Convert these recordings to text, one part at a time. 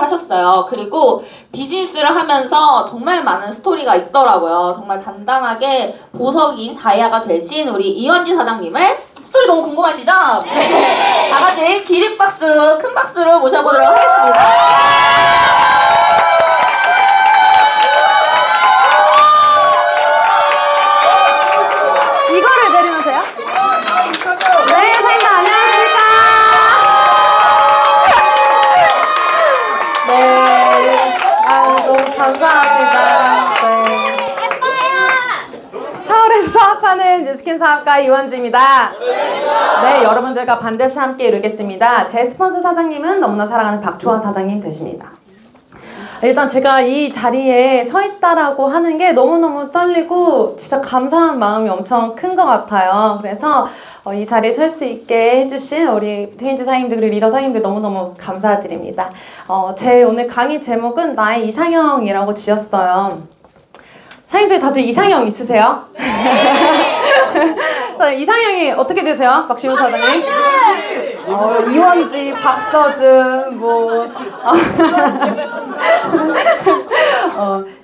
하셨어요. 그리고 비즈니스를 하면서 정말 많은 스토리가 있더라고요. 정말 단단하게 보석인 다이아가 되신 우리 이원지 사장님의 스토리 너무 궁금하시죠? 네. 다 같이 기립박수로, 큰 박수로 모셔보도록 하겠습니다. 이거를 내리면서요? 네, 사장님 안녕하십니까? 네, 너무 감사합니다. 네. 서울에서 사업하는 뉴스킨 사업가 이원지입니다. 네, 여러분들과 반드시 함께 이루겠습니다. 제 스폰서 사장님은 너무나 사랑하는 박초아 사장님 되십니다. 일단 제가 이 자리에 서 있다라고 하는 게 너무너무 떨리고 진짜 감사한 마음이 엄청 큰 것 같아요. 그래서 이 자리에 설 수 있게 해주신 우리 트윈즈 사장님들 그리고 리더 사장님들 너무너무 감사드립니다. 제 오늘 강의 제목은 나의 이상형이라고 지었어요. 사장님들 다들 이상형 있으세요? 이상형이 어떻게 되세요? 박시훈 사장님? 이원지, 박서준,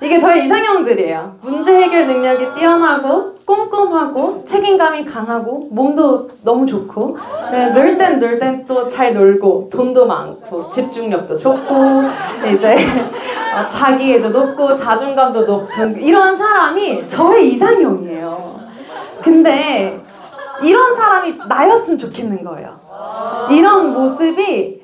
이게 저희 이상형들이에요. 문제 해결 능력이 뛰어나고 꼼꼼하고 책임감이 강하고 몸도 너무 좋고 놀 땐 또 잘 놀고 돈도 많고 집중력도 좋고 이제 자기애도 높고 자존감도 높은 이런 사람이 저의 이상형이에요. 근데 이런 사람이 나였으면 좋겠는 거예요. 이런 모습이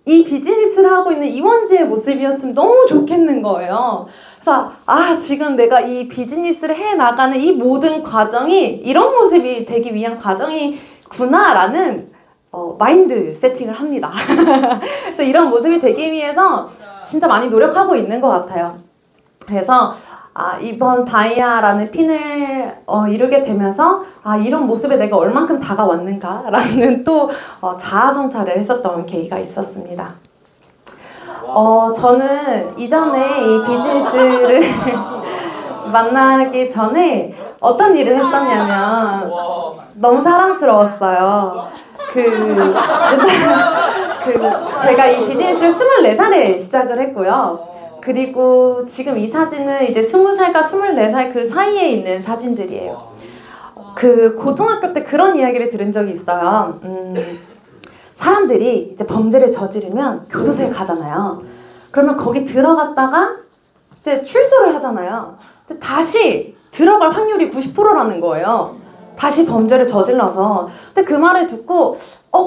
이 비즈니스를 하고 있는 이원지의 모습이었으면 너무 좋겠는 거예요. 그래서 지금 내가 이 비즈니스를 해나가는 이 모든 과정이 이런 모습이 되기 위한 과정이구나 라는 마인드 세팅을 합니다. 그래서 이런 모습이 되기 위해서 진짜 많이 노력하고 있는 것 같아요. 그래서 이번 다이아라는 핀을 이루게 되면서 이런 모습에 내가 얼만큼 다가왔는가 라는 또 자아성찰을 했었던 계기가 있었습니다. 저는 이전에 이 비즈니스를 만나기 전에 어떤 일을 했었냐면 너무 사랑스러웠어요. 제가 이 비즈니스를 24살에 시작을 했고요. 그리고 지금 이 사진은 이제 20살과 24살 그 사이에 있는 사진들이에요. 고등학교 때 그런 이야기를 들은 적이 있어요. 사람들이 이제 범죄를 저지르면 교도소에 가잖아요. 그러면 거기 들어갔다가 이제 출소를 하잖아요. 근데 다시 들어갈 확률이 90%라는 거예요. 다시 범죄를 저질러서. 근데 그 말을 듣고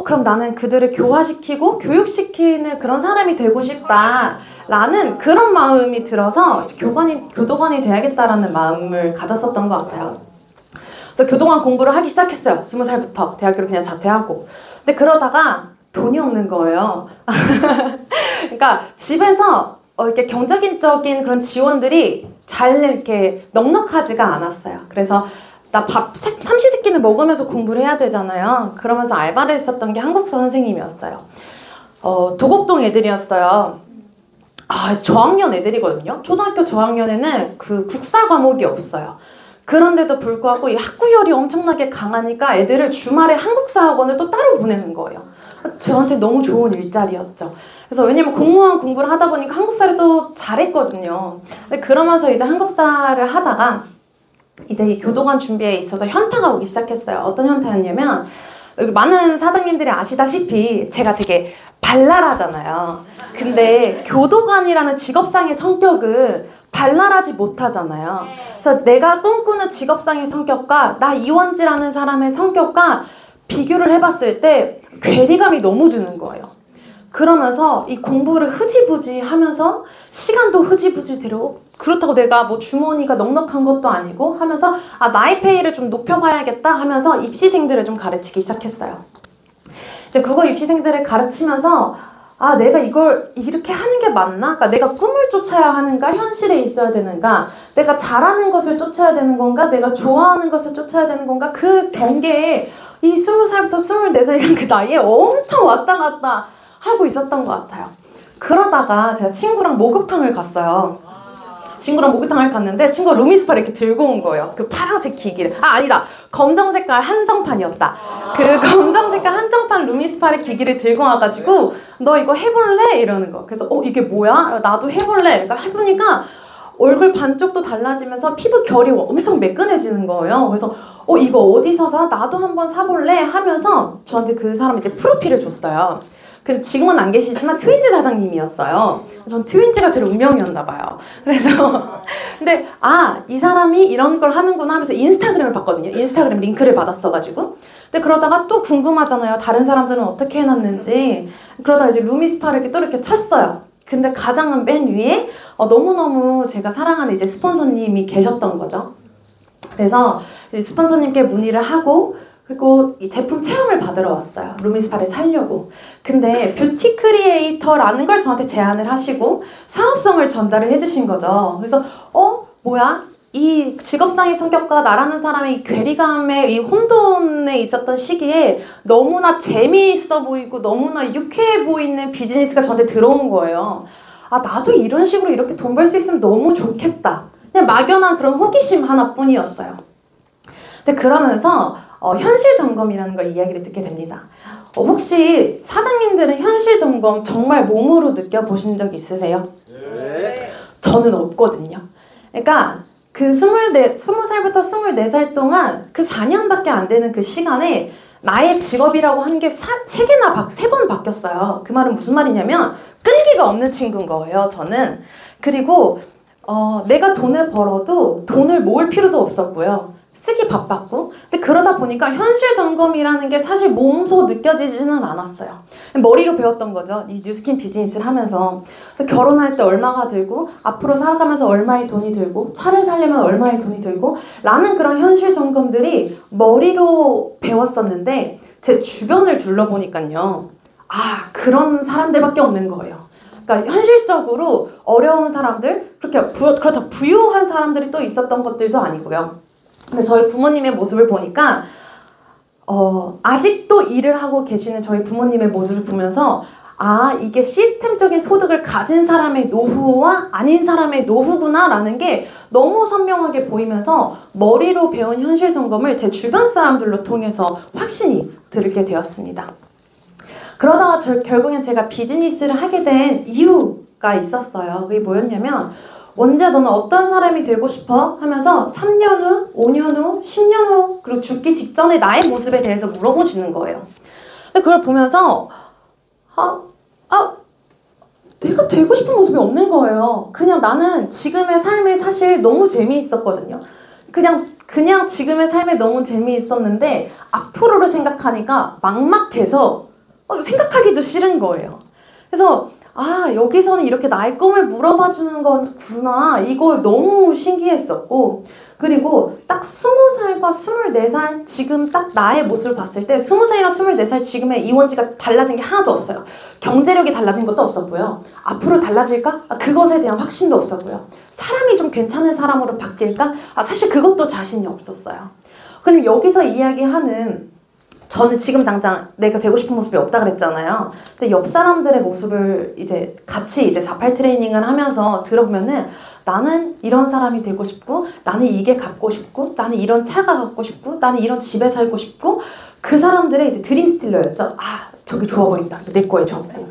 그럼 나는 그들을 교화시키고 교육시키는 그런 사람이 되고 싶다 라는 그런 마음이 들어서 교도관이 돼야겠다라는 마음을 가졌었던 것 같아요. 그래서 교도관 공부를 하기 시작했어요. 20살부터 대학교를 그냥 자퇴하고. 근데 그러다가 돈이 없는 거예요. 그러니까 집에서 이렇게 경제적인 그런 지원들이 잘 이렇게 넉넉하지가 않았어요. 그래서 나 삼시세끼는 먹으면서 공부를 해야 되잖아요. 그러면서 알바를 했었던 게 한국사 선생님이었어요. 도곡동 애들이었어요. 저학년 애들이거든요. 초등학교 저학년에는 국사 과목이 없어요. 그런데도 불구하고 이 학구열이 엄청나게 강하니까 애들을 주말에 한국사 학원을 또 따로 보내는 거예요. 저한테 너무 좋은 일자리였죠. 그래서 왜냐면 공무원 공부를 하다 보니까 한국사를 또 잘했거든요. 근데 그러면서 이제 한국사를 하다가 이제 이 교도관 준비에 있어서 현타가 오기 시작했어요. 어떤 현타였냐면 여기 많은 사장님들이 아시다시피 제가 되게 발랄하잖아요. 근데 교도관이라는 직업상의 성격은 발랄하지 못하잖아요. 그래서 내가 꿈꾸는 직업상의 성격과 나 이원지라는 사람의 성격과 비교를 해봤을 때 괴리감이 너무 드는 거예요. 그러면서 이 공부를 흐지부지 하면서 시간도 흐지부지 들고 그렇다고 내가 뭐 주머니가 넉넉한 것도 아니고 하면서 나의 페이를 좀 높여봐야겠다 하면서 입시생들을 좀 가르치기 시작했어요. 이제 국어 입시생들을 가르치면서 내가 이걸 이렇게 하는 게 맞나? 그러니까 내가 꿈을 쫓아야 하는가? 현실에 있어야 되는가? 내가 잘하는 것을 쫓아야 되는 건가? 내가 좋아하는 것을 쫓아야 되는 건가? 그 경계에 이 20살부터 24살이라는 그 나이에 엄청 왔다 갔다 하고 있었던 것 같아요. 그러다가 제가 친구랑 목욕탕을 갔어요. 친구랑 목욕탕을 갔는데 친구가 루미스파를 이렇게 들고 온 거예요. 그 파란색 기기를. 아니다. 검정 색깔 한정판이었다. 그 검정 색깔 한정판 루미스파의 기기를 들고 와가지고 너 이거 해볼래? 이러는 거. 그래서 이게 뭐야? 나도 해볼래. 그러니까 해보니까 얼굴 반쪽도 달라지면서 피부 결이 엄청 매끈해지는 거예요. 그래서 이거 어디서 사? 나도 한번 사볼래? 하면서 저한테 그 사람이 이제 프로필을 줬어요. 근데 지금은 안 계시지만 트윈즈 사장님이었어요. 전 트윈즈가 그 운명이었나 봐요. 그래서 근데 이 사람이 이런 걸 하는구나 하면서 인스타그램을 봤거든요. 인스타그램 링크를 받았어가지고. 근데 그러다가 또 궁금하잖아요. 다른 사람들은 어떻게 해놨는지. 그러다가 이제 루미스파를 이렇게 또 이렇게 쳤어요. 근데 가장 맨 위에 너무너무 제가 사랑하는 이제 스폰서님이 계셨던 거죠. 그래서 이제 스폰서님께 문의를 하고 그리고 이 제품 체험을 받으러 왔어요. 루미스파를 사려고. 근데 뷰티 크리에이터라는 걸 저한테 제안을 하시고 사업성을 전달을 해주신 거죠. 그래서 뭐야? 이 직업상의 성격과 나라는 사람의 괴리감의 이 혼돈에 있었던 시기에 너무나 재미있어 보이고 너무나 유쾌해 보이는 비즈니스가 저한테 들어온 거예요. 나도 이런 식으로 이렇게 돈 벌 수 있으면 너무 좋겠다. 그냥 막연한 그런 호기심 하나뿐이었어요. 근데 그러면서 현실 점검이라는 걸 이야기를 듣게 됩니다. 혹시 사장님들은 현실 점검 정말 몸으로 느껴보신 적 있으세요? 네. 저는 없거든요. 그러니까 그 20살부터 24살 동안 그 4년밖에 안 되는 그 시간에 나의 직업이라고 하는 게 3번 바뀌었어요. 그 말은 무슨 말이냐면 끈기가 없는 친구인 거예요, 저는. 그리고 내가 돈을 벌어도 돈을 모을 필요도 없었고요. 쓰기 바빴고. 근데 그러다 보니까 현실 점검이라는 게 사실 몸소 느껴지지는 않았어요. 머리로 배웠던 거죠. 이 뉴스킨 비즈니스를 하면서. 그래서 결혼할 때 얼마가 들고 앞으로 살아가면서 얼마의 돈이 들고 차를 사려면 얼마의 돈이 들고 라는 그런 현실 점검들이 머리로 배웠었는데 제 주변을 둘러보니까요. 그런 사람들밖에 없는 거예요. 그러니까 현실적으로 어려운 사람들, 그렇다고 부유한 사람들이 또 있었던 것들도 아니고요. 근데 저희 부모님의 모습을 보니까 아직도 일을 하고 계시는 저희 부모님의 모습을 보면서 이게 시스템적인 소득을 가진 사람의 노후와 아닌 사람의 노후구나 라는 게 너무 선명하게 보이면서 머리로 배운 현실 점검을 제 주변 사람들로 통해서 확신이 들게 되었습니다. 그러다가 결국엔 제가 비즈니스를 하게 된 이유가 있었어요. 그게 뭐였냐면 원지야 너는 어떤 사람이 되고 싶어? 하면서 3년 후, 5년 후, 10년 후 그리고 죽기 직전의 나의 모습에 대해서 물어보시는 거예요. 근데 그걸 보면서 내가 되고 싶은 모습이 없는 거예요. 그냥 나는 지금의 삶이 사실 너무 재미있었거든요. 그냥 지금의 삶에 너무 재미있었는데 앞으로를 생각하니까 막막해서 생각하기도 싫은 거예요. 그래서 여기서는 이렇게 나의 꿈을 물어봐 주는 거구나. 이거 너무 신기했었고 그리고 딱 20살과 24살 지금 딱 나의 모습을 봤을 때 20살이랑 24살 지금의 이원지가 달라진 게 하나도 없어요. 경제력이 달라진 것도 없었고요. 앞으로 달라질까? 그것에 대한 확신도 없었고요. 사람이 좀 괜찮은 사람으로 바뀔까? 사실 그것도 자신이 없었어요. 그럼 여기서 이야기하는 저는 지금 당장 내가 되고 싶은 모습이 없다 그랬잖아요. 근데 옆 사람들의 모습을 이제 같이 4-8 트레이닝을 하면서 들어보면은 나는 이런 사람이 되고 싶고 나는 이게 갖고 싶고 나는 이런 차가 갖고 싶고 나는 이런 집에 살고 싶고 그 사람들의 이제 드림 스틸러였죠. 저게 좋아 보인다. 내 거에 적고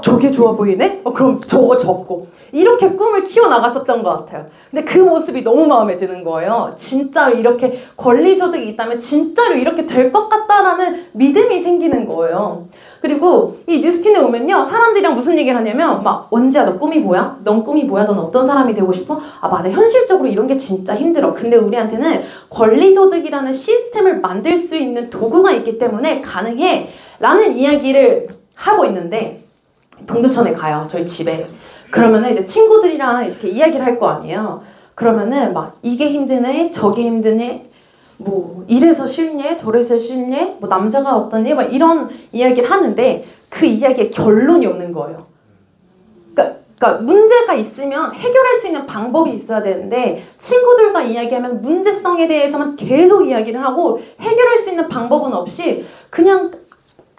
저게 좋아 보이네? 그럼 저거 적고 이렇게 꿈을 키워나갔었던 것 같아요. 근데 그 모습이 너무 마음에 드는 거예요. 진짜 이렇게 권리소득이 있다면 진짜로 이렇게 될 것 같다라는 믿음이 생기는 거예요. 그리고 이 뉴스킨에 오면요 사람들이랑 무슨 얘기를 하냐면 원지야 너 꿈이 뭐야? 넌 꿈이 뭐야? 넌 어떤 사람이 되고 싶어? 맞아 현실적으로 이런 게 진짜 힘들어. 근데 우리한테는 권리소득이라는 시스템을 만들 수 있는 도구가 있기 때문에 가능해 라는 이야기를 하고 있는데 동두천에 가요. 저희 집에. 그러면은 이제 친구들이랑 이렇게 이야기를 할 거 아니에요. 그러면은 이게 힘드네 저게 힘드네 이래서 싫네 저래서 싫네 남자가 어떠니 이런 이야기를 하는데 그 이야기에 결론이 없는 거예요. 그러니까 문제가 있으면 해결할 수 있는 방법이 있어야 되는데 친구들과 이야기하면 문제성에 대해서만 계속 이야기를 하고 해결할 수 있는 방법은 없이 그냥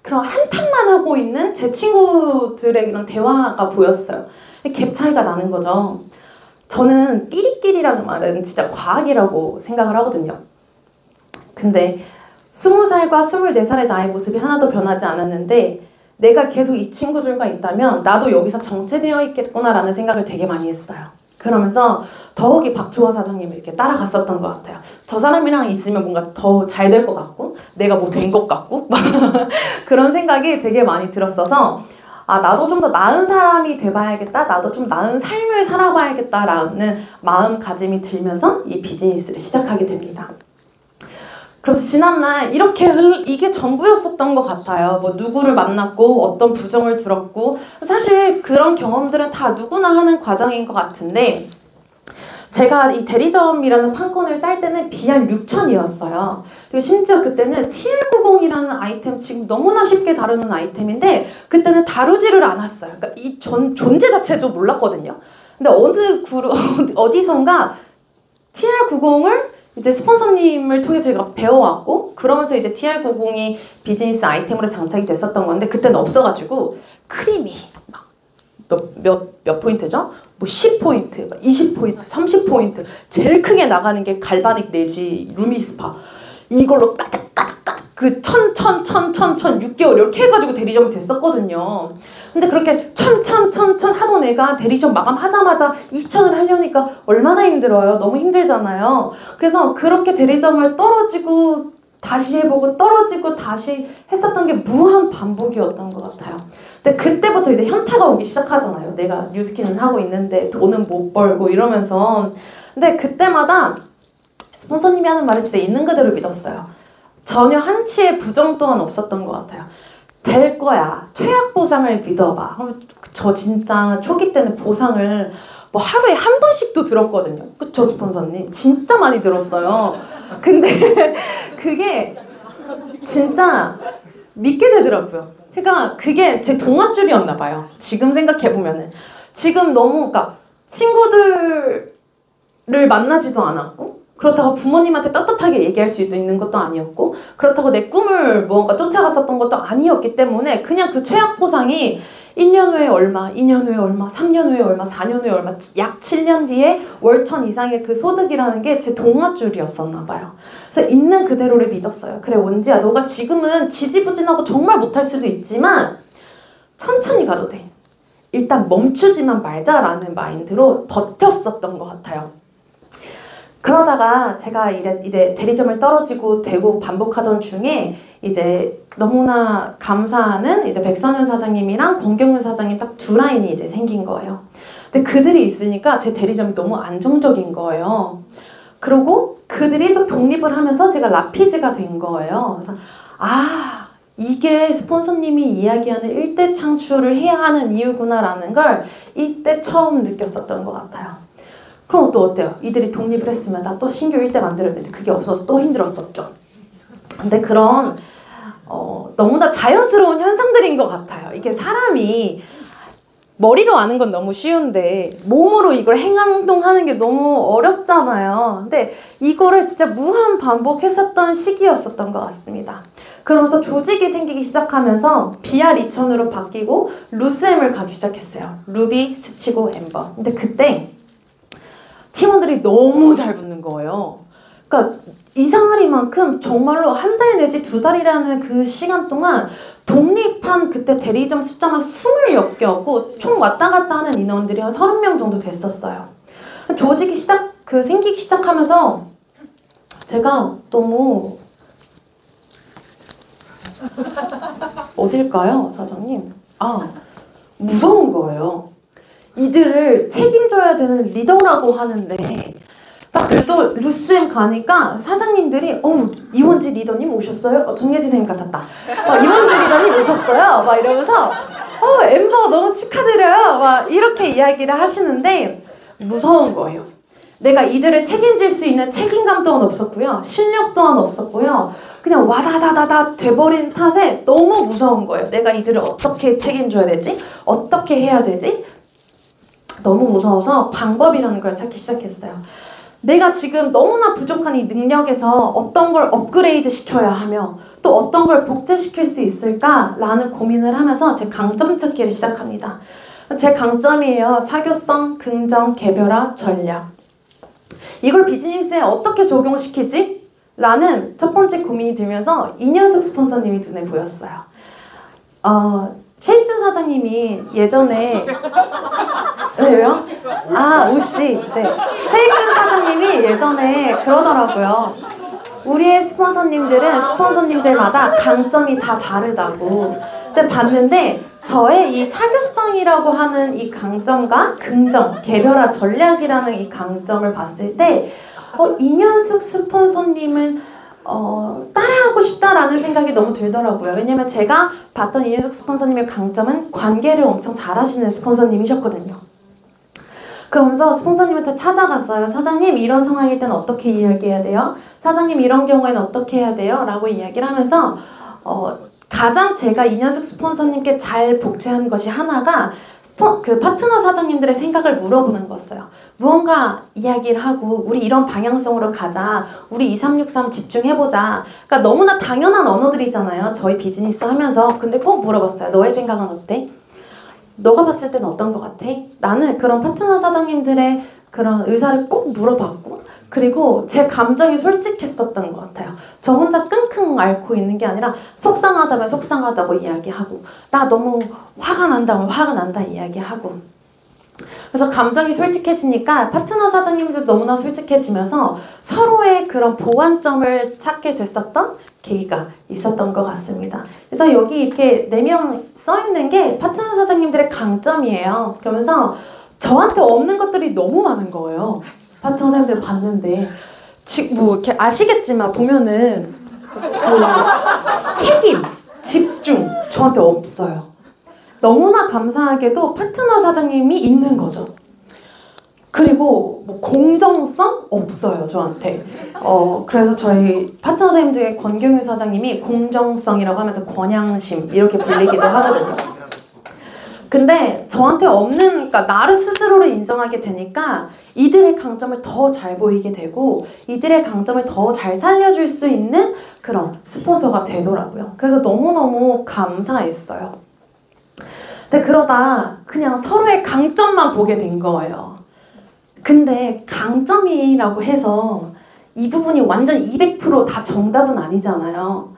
그런 한탄만 하고 있는 제 친구들의 그런 대화가 보였어요. 갭 차이가 나는 거죠. 저는 끼리끼리라는 말은 진짜 과학이라고 생각을 하거든요. 근데 20살과 24살의 나의 모습이 하나도 변하지 않았는데 내가 계속 이 친구들과 있다면 나도 여기서 정체되어 있겠구나라는 생각을 되게 많이 했어요. 그러면서 더욱이 박주호 사장님을 이렇게 따라갔었던 것 같아요. 저 사람이랑 있으면 뭔가 더 잘 될 것 같고 내가 뭐 된 것 같고 막 그런 생각이 되게 많이 들었어서 아, 나도 좀 더 나은 사람이 돼봐야겠다. 나도 좀 나은 삶을 살아봐야겠다라는 마음가짐이 들면서 이 비즈니스를 시작하게 됩니다. 그래서 지난날 이렇게 이게 전부였었던 것 같아요. 뭐 누구를 만났고 어떤 부정을 들었고 사실 그런 경험들은 다 누구나 하는 과정인 것 같은데 제가 이 대리점이라는 판권을 딸 때는 BR6000이었어요. 그리고 심지어 그때는 TR90이라는 아이템 지금 너무나 쉽게 다루는 아이템인데 그때는 다루지를 않았어요. 그러니까 이 존재 자체도 몰랐거든요. 근데 어디선가 TR90을 이제 스폰서님을 통해서 제가 배워왔고 그러면서 이제 TR90이 비즈니스 아이템으로 장착이 됐었던 건데 그때는 없어가지고 크림이 막 몇 포인트죠? 뭐 10포인트, 20포인트, 30포인트 제일 크게 나가는 게 갈바닉 내지 루미스파 이걸로 까닥까닥까닥 그 6개월 이렇게 해가지고 대리점이 됐었거든요. 근데 그렇게 천 하던 애가 대리점 마감하자마자 2,000을 하려니까 얼마나 힘들어요. 너무 힘들잖아요. 그래서 그렇게 대리점을 떨어지고 다시 해보고 떨어지고 다시 했었던 게 무한 반복이었던 것 같아요. 근데 그때부터 이제 현타가 오기 시작하잖아요. 내가 뉴스키는 하고 있는데 돈은 못 벌고 이러면서. 근데 그때마다 스폰서님이 하는 말을 진짜 있는 그대로 믿었어요. 전혀 한치의 부정 또한 없었던 것 같아요. 될 거야. 최악 보상을 믿어봐. 저 진짜 초기 때는 보상을 뭐 하루에 한 번씩도 들었거든요. 그쵸, 스폰서님? 진짜 많이 들었어요. 근데 그게 진짜 믿게 되더라고요. 그러니까 그게 제 동아줄이었나 봐요. 지금 생각해보면은. 지금 너무, 그러니까 친구들을 만나지도 않았고, 그렇다고 부모님한테 떳떳하게 얘기할 수 있는 것도 아니었고, 그렇다고 내 꿈을 무언가 쫓아갔었던 것도 아니었기 때문에 그냥 그 최악 보상이 1년 후에 얼마, 2년 후에 얼마, 3년 후에 얼마, 4년 후에 얼마, 약 7년 뒤에 월천 이상의 그 소득이라는 게 제 동아줄이었었나 봐요. 그래서 있는 그대로를 믿었어요. 그래, 원지야, 너가 지금은 지지부진하고 정말 못할 수도 있지만 천천히 가도 돼. 일단 멈추지만 말자라는 마인드로 버텼었던 것 같아요. 그러다가 제가 이제 대리점을 떨어지고 되고 반복하던 중에 이제 너무나 감사하는 이제 백선윤 사장님이랑 권경윤 사장님 딱 두 라인이 이제 생긴 거예요. 근데 그들이 있으니까 제 대리점이 너무 안정적인 거예요. 그리고 그들이 또 독립을 하면서 제가 라피즈가 된 거예요. 그래서 아, 이게 스폰서님이 이야기하는 일대 창출을 해야 하는 이유구나라는 걸 이때 처음 느꼈었던 것 같아요. 그럼 또 어때요? 이들이 독립을 했으면 나 또 신규 1대 만들어야 되는데 그게 없어서 또 힘들었었죠. 근데 그런 너무나 자연스러운 현상들인 것 같아요. 이게 사람이 머리로 아는 건 너무 쉬운데 몸으로 이걸 행동하는 게 너무 어렵잖아요. 근데 이거를 진짜 무한 반복했었던 시기였었던 것 같습니다. 그러면서 조직이 생기기 시작하면서 BR2000으로 바뀌고 루스엠을 가기 시작했어요. 루비, 스치고, 엠버. 근데 그때 팀원들이 너무 잘 붙는 거예요. 그러니까 이상하리만큼 정말로 한 달 내지 두 달이라는 그 시간 동안 독립한 그때 대리점 숫자만 20몇 개였고 총 왔다 갔다 하는 인원들이 한 30명 정도 됐었어요. 조직이 생기기 시작하면서 제가 너무 어딜까요, 사장님? 아, 무서운 거예요. 이들을 책임져야 되는 리더라고 하는데 딱 그래도 루스엠 가니까 사장님들이 이원지 리더님 오셨어요? 정예진 선생님 같았다. 이원지 리더님 오셨어요? 막 이러면서 엠버 너무 축하드려요. 막 이렇게 이야기를 하시는데 무서운 거예요. 내가 이들을 책임질 수 있는 책임감 또한 없었고요. 실력 또한 없었고요. 그냥 와다다다다 돼버린 탓에 너무 무서운 거예요. 내가 이들을 어떻게 책임져야 되지? 어떻게 해야 되지? 너무 무서워서 방법이라는 걸 찾기 시작했어요. 내가 지금 너무나 부족한 이 능력에서 어떤 걸 업그레이드 시켜야 하며 또 어떤 걸 복제시킬 수 있을까라는 고민을 하면서 제 강점 찾기를 시작합니다. 제 강점이에요. 사교성, 긍정, 개별화, 전략. 이걸 비즈니스에 어떻게 적용시키지? 라는 첫 번째 고민이 들면서 이년숙 스폰서님이 눈에 보였어요. 최익준 사장님이 예전에 왜요? 오씨. 네. 최익준 사장님이 예전에 그러더라고요. 우리의 스폰서님들마다 강점이 다 다르다고. 근데 봤는데 저의 이 사교성이라고 하는 이 강점과 긍정, 개별화 전략이라는 이 강점을 봤을 때 이년숙 스폰서님을 따라하고 싶다라는 생각이 너무 들더라고요. 왜냐면 제가 봤던 이년숙 스폰서님의 강점은 관계를 엄청 잘하시는 스폰서님이셨거든요. 그러면서 스폰서님한테 찾아갔어요. 사장님, 이런 상황일 땐 어떻게 이야기해야 돼요? 사장님, 이런 경우에는 어떻게 해야 돼요? 라고 이야기를 하면서 가장 제가 이년숙 스폰서님께 잘 복제한 것이 하나가 그 파트너 사장님들의 생각을 물어보는 거였어요. 무언가 이야기를 하고 우리 이런 방향성으로 가자. 우리 2363 집중해보자. 그러니까 너무나 당연한 언어들이잖아요. 저희 비즈니스 하면서. 근데 꼭 물어봤어요. 너의 생각은 어때? 너가 봤을 때는 어떤 것 같아? 라는 그런 파트너 사장님들의 그런 의사를 꼭 물어봤고, 그리고 제 감정이 솔직했었던 것 같아요. 저 혼자 끙끙 앓고 있는 게 아니라 속상하다면 속상하다고 이야기하고, 나 너무 화가 난다면 화가 난다 이야기하고. 그래서 감정이 솔직해지니까 파트너 사장님들 너무나 솔직해지면서 서로의 그런 보완점을 찾게 됐었던 계기가 있었던 것 같습니다. 그래서 여기 이렇게 4명 써있는 게 파트너 사장님들의 강점이에요. 그러면서 저한테 없는 것들이 너무 많은 거예요. 파트너 사장님들 봤는데 뭐 이렇게 아시겠지만 보면은 그 책임, 집중 저한테 없어요. 너무나 감사하게도 파트너 사장님이 있는 거죠. 그리고 뭐 공정성 없어요, 저한테. 그래서 저희 파트너 사장님들의 권경윤 사장님이 공정성이라고 하면서 권양심 이렇게 불리기도 하거든요. 근데 저한테 없는, 그러니까 나를 스스로를 인정하게 되니까 이들의 강점을 더 잘 보이게 되고 이들의 강점을 더 잘 살려줄 수 있는 그런 스폰서가 되더라고요. 그래서 너무너무 감사했어요. 근데 그러다 그냥 서로의 강점만 보게 된 거예요. 근데 강점이라고 해서 이 부분이 완전 200% 다 정답은 아니잖아요.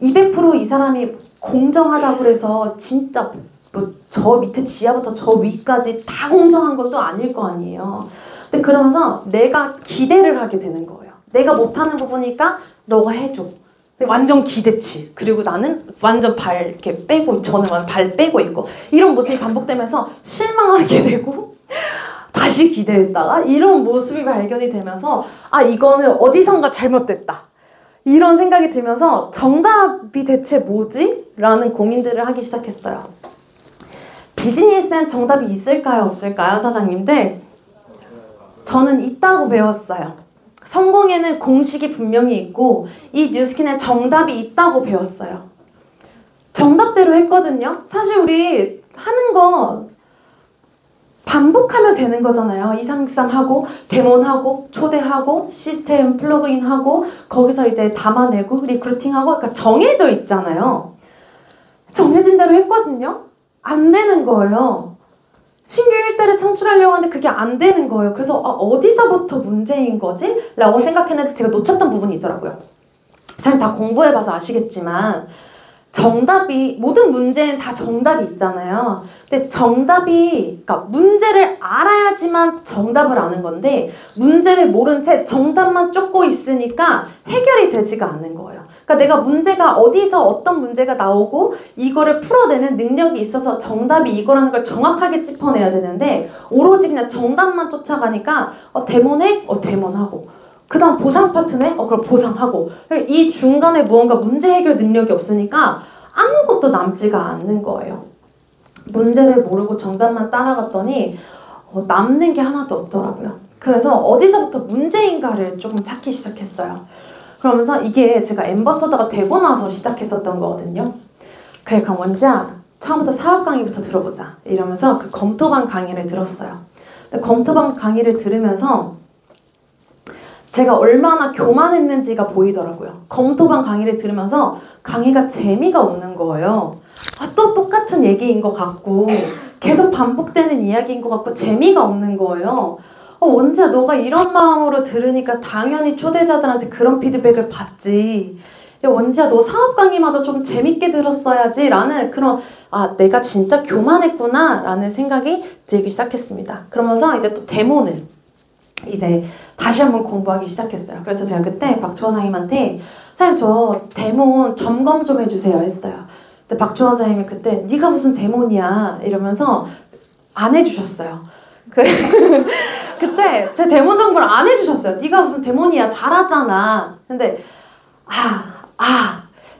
200% 이 사람이 공정하다고 해서 진짜 뭐 저 밑에 지하부터 저 위까지 다 공정한 것도 아닐 거 아니에요. 근데 그러면서 내가 기대를 하게 되는 거예요. 내가 못하는 부분이니까 너가 해줘. 완전 기대치. 그리고 나는 완전 발 이렇게 빼고, 저는 완전 발 빼고 있고, 이런 모습이 반복되면서 실망하게 되고 다시 기대했다가 이런 모습이 발견이 되면서 이거는 어디선가 잘못됐다. 이런 생각이 들면서 정답이 대체 뭐지? 라는 고민들을 하기 시작했어요. 비즈니스엔 정답이 있을까요? 없을까요? 사장님들? 저는 있다고 배웠어요. 성공에는 공식이 분명히 있고 이 뉴스킨에 정답이 있다고 배웠어요. 정답대로 했거든요. 사실 우리 하는 거 반복하면 되는 거잖아요. 2363 하고 데몬하고 초대하고 시스템 플러그인 하고 거기서 이제 담아내고 리크루팅하고, 그러니까 정해져 있잖아요. 정해진 대로 했거든요. 안 되는 거예요. 신규 일대를 창출하려고 하는데 그게 안 되는 거예요. 그래서 어디서부터 문제인 거지? 라고 생각했는데 제가 놓쳤던 부분이 있더라고요. 사실 다 공부해봐서 아시겠지만 정답이, 모든 문제는 다 정답이 있잖아요. 근데 정답이, 그러니까 문제를 알아야지만 정답을 아는 건데 문제를 모른 채 정답만 쫓고 있으니까 해결이 되지가 않는 거예요. 그러니까 내가 문제가 어디서 어떤 문제가 나오고 이거를 풀어내는 능력이 있어서 정답이 이거라는 걸 정확하게 짚어내야 되는데 오로지 그냥 정답만 쫓아가니까 데몬해? 데몬하고, 그 다음 보상 파트네? 그럼 보상하고, 이 중간에 무언가 문제 해결 능력이 없으니까 아무것도 남지가 않는 거예요. 문제를 모르고 정답만 따라갔더니 남는 게 하나도 없더라고요. 그래서 어디서부터 문제인가를 조금 찾기 시작했어요. 그러면서 이게 제가 앰버서더가 되고 나서 시작했었던 거거든요. 그래, 그럼 먼저 처음부터 사업 강의부터 들어보자 이러면서 그 검토반 강의를 들었어요. 근데 검토반 강의를 들으면서 제가 얼마나 교만했는지가 보이더라고요. 검토반 강의를 들으면서 강의가 재미가 없는 거예요. 또 똑같은 얘기인 것 같고 계속 반복되는 이야기인 것 같고 재미가 없는 거예요. 원지야, 너가 이런 마음으로 들으니까 당연히 초대자들한테 그런 피드백을 받지. 야, 원지야, 너 사업 강의마저 좀 재밌게 들었어야지 라는 그런 내가 진짜 교만했구나 라는 생각이 들기 시작했습니다. 그러면서 이제 또 데모는 이제 다시 한번 공부하기 시작했어요. 그래서 제가 그때 박주호 선생님한테 선생님 저 데몬 점검 좀 해주세요 했어요. 근데 박주호 선생님이 그때 네가 무슨 데몬이야 이러면서 안 해주셨어요. 그때 제 데몬 정보를 안 해주셨어요. 네가 무슨 데몬이야 잘하잖아. 근데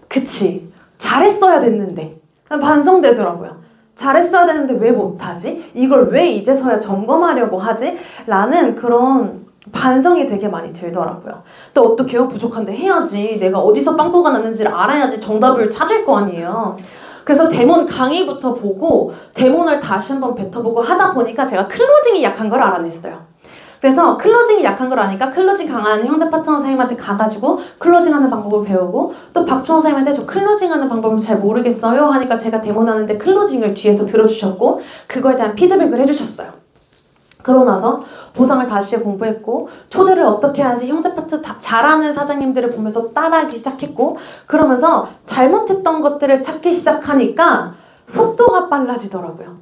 그치 잘했어야 됐는데 반성되더라고요. 잘했어야 되는데 왜 못하지? 이걸 왜 이제서야 점검하려고 하지? 라는 그런 반성이 되게 많이 들더라고요. 또 어떡해요? 부족한데 해야지. 내가 어디서 빵꾸가 났는지를 알아야지 정답을 찾을 거 아니에요. 그래서 데몬 강의부터 보고 데몬을 다시 한번 뱉어보고 하다 보니까 제가 클로징이 약한 걸 알아냈어요. 그래서 클로징이 약한 걸 아니까 클로징 강한 형제 파트너 선생님한테 가가지고 클로징하는 방법을 배우고 또 박주호 선생님한테 저 클로징하는 방법을 잘 모르겠어요 하니까 제가 데모하는데 클로징을 뒤에서 들어주셨고 그거에 대한 피드백을 해주셨어요. 그러고 나서 보상을 다시 공부했고 초대를 어떻게 하는지 형제 파트 잘하는 사장님들을 보면서 따라하기 시작했고 그러면서 잘못했던 것들을 찾기 시작하니까 속도가 빨라지더라고요.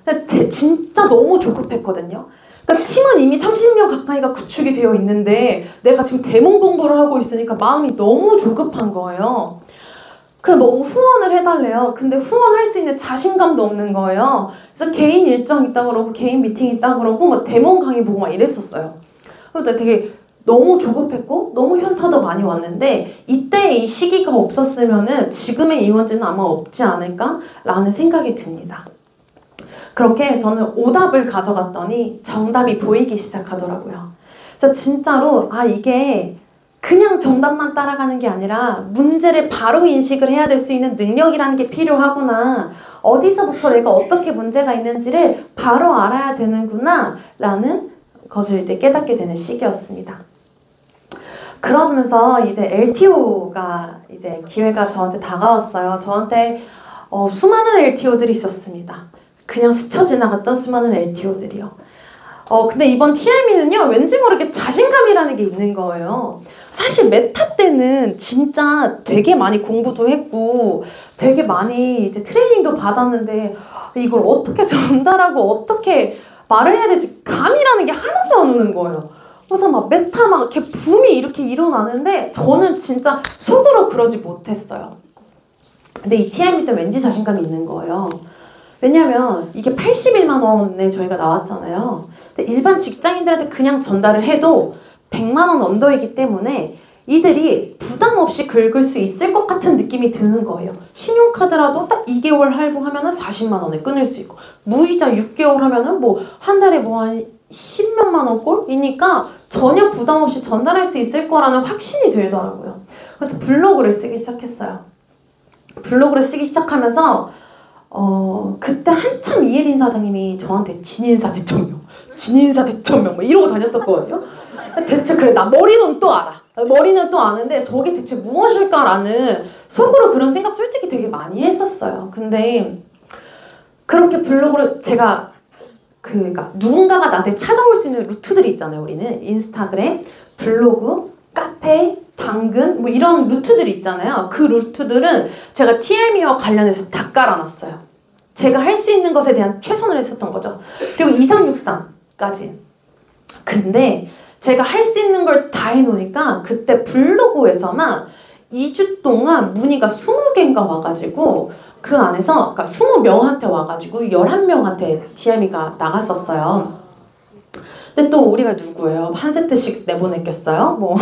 근데 진짜 너무 조급했거든요. 그러니까 팀은 이미 30명 가까이가 구축이 되어 있는데 내가 지금 데몬 공부를 하고 있으니까 마음이 너무 조급한 거예요. 뭐 후원을 해달래요. 근데 후원할 수 있는 자신감도 없는 거예요. 그래서 개인 일정 있다 그러고 개인 미팅 있다 그러고 뭐 데몬 강의 보고 막 이랬었어요. 그런데 되게 너무 조급했고 너무 현타도 많이 왔는데 이때 이 시기가 없었으면은 지금의 이원지는 아마 없지 않을까라는 생각이 듭니다. 그렇게 저는 오답을 가져갔더니 정답이 보이기 시작하더라고요. 그래서 진짜로 이게 그냥 정답만 따라가는 게 아니라 문제를 바로 인식을 해야 될 수 있는 능력이라는 게 필요하구나. 어디서부터 내가 어떻게 문제가 있는지를 바로 알아야 되는구나 라는 것을 이제 깨닫게 되는 시기였습니다. 그러면서 이제 LTO가 이제 기회가 저한테 다가왔어요. 저한테 수많은 LTO들이 있었습니다. 그냥 스쳐 지나갔던 수많은 LTO들이요. 근데 이번 TRM는요, 왠지 모르게 자신감이라는 게 있는 거예요. 사실 메타 때는 진짜 되게 많이 공부도 했고, 되게 많이 이제 트레이닝도 받았는데, 이걸 어떻게 전달하고 어떻게 말을 해야 될지 감이라는 게 하나도 안 오는 거예요. 그래서 막 메타 막 이렇게 붐이 이렇게 일어나는데, 저는 진짜 속으로 그러지 못했어요. 근데 이 TRM 때 왠지 자신감이 있는 거예요. 왜냐면 이게 81만 원에 저희가 나왔잖아요. 근데 일반 직장인들한테 그냥 전달을 해도 100만 원 언더이기 때문에 이들이 부담 없이 긁을 수 있을 것 같은 느낌이 드는 거예요. 신용카드라도 딱 2개월 할부하면은 40만 원에 끊을 수 있고 무이자 6개월 하면은 뭐 한 달에 뭐 한 10몇만 원 꼴이니까 전혀 부담 없이 전달할 수 있을 거라는 확신이 들더라고요. 그래서 블로그를 쓰기 시작했어요. 블로그를 쓰기 시작하면서 그때 한참 이혜린 사장님이 저한테 진인사 대천명 뭐 이러고 다녔었거든요. 대체 그래 나 머리는 또 알아. 머리는 또 아는데 저게 대체 무엇일까라는 속으로 그런 생각 솔직히 되게 많이 했었어요. 근데 그렇게 블로그를 제가 그러니까 누군가가 나한테 찾아올 수 있는 루트들이 있잖아요. 우리는 인스타그램, 블로그, 카페, 당근 뭐 이런 루트들이 있잖아요. 그 루트들은 제가 TLM와 관련해서 다 깔아놨어요. 제가 할 수 있는 것에 대한 최선을 했었던 거죠. 그리고 2363까지. 근데 제가 할 수 있는 걸 다 해놓으니까 그때 블로그에서만 2주 동안 문의가 20개인가 와가지고 그 안에서 그러니까 20명한테 와가지고 11명한테 TLM가 나갔었어요. 근데 또 우리가 누구예요? 한 세트씩 내보냈겠어요? 뭐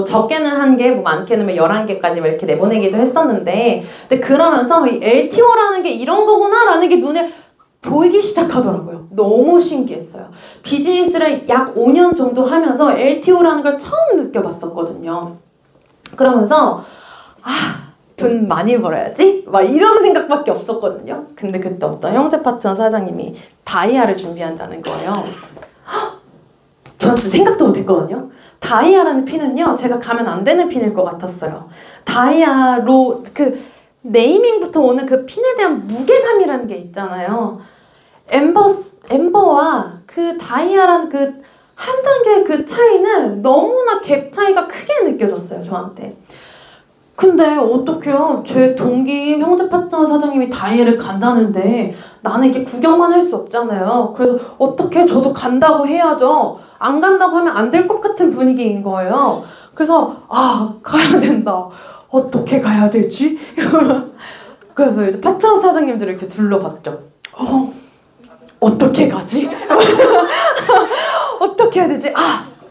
적게는 1개, 뭐 많게는 11개까지 이렇게 내보내기도 했었는데 근데 그러면서 이 LTO라는 게 이런 거구나 라는 게 눈에 보이기 시작하더라고요. 너무 신기했어요. 비즈니스를 약 5년 정도 하면서 LTO라는 걸 처음 느껴봤었거든요. 그러면서 돈 많이 벌어야지? 막 이런 생각밖에 없었거든요. 근데 그때 어떤 형제 파트너 사장님이 다이아를 준비한다는 거예요. 저는 진짜 생각도 못했거든요. 다이아라는 핀은요, 제가 가면 안 되는 핀일 것 같았어요. 다이아로 그 네이밍부터 오는 그 핀에 대한 무게감이라는 게 있잖아요. 엠버와 그 다이아란 그 한 단계 그 차이는 너무나 갭 차이가 크게 느껴졌어요, 저한테. 근데 어떡해요? 제 동기 형제 파트너 사장님이 다이아를 간다는데 나는 이렇게 구경만 할 수 없잖아요. 그래서 어떻게 저도 간다고 해야죠. 안 간다고 하면 안 될 것 같은 분위기인 거예요. 그래서 가야 된다. 어떻게 가야 되지? 그래서 이제 파트너 사장님들을 이렇게 둘러봤죠. 어떻게 가지? 어떻게 해야 되지?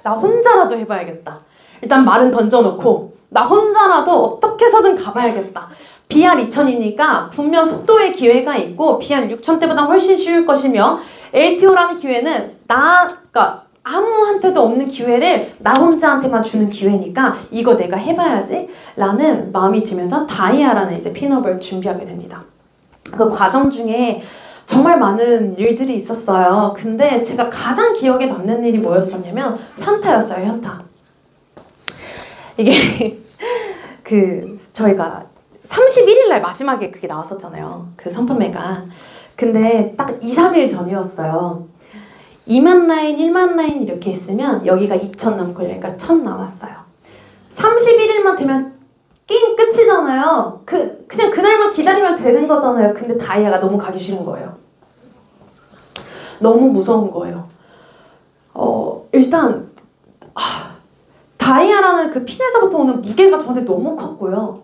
나 혼자라도 해봐야겠다. 일단 말은 던져놓고 나 혼자라도 어떻게 해서든 가봐야겠다. BR 2000이니까 분명 속도의 기회가 있고 BR 6000 때보다 훨씬 쉬울 것이며 LTO라는 기회는 그러니까 아무한테도 없는 기회를 나 혼자한테만 주는 기회니까 이거 내가 해봐야지 라는 마음이 들면서 다이아라는 이제 핀업을 준비하게 됩니다. 그 과정 중에 정말 많은 일들이 있었어요. 근데 제가 가장 기억에 남는 일이 뭐였었냐면 현타였어요. 현타. 이게 저희가 31일 날 마지막에 그게 나왔었잖아요. 그 선판매가. 근데 딱 2, 3일 전이었어요. 2만 라인, 1만 라인 이렇게 있으면 여기가 2천 남고 그러니까 1,000 남았어요. 31일만 되면 게임 끝이잖아요. 그냥 그날만 기다리면 되는 거잖아요. 근데 다이아가 너무 가기 싫은 거예요. 너무 무서운 거예요. 일단 다이아라는 그 핀에서부터 오는 무게가 저한테 너무 컸고요.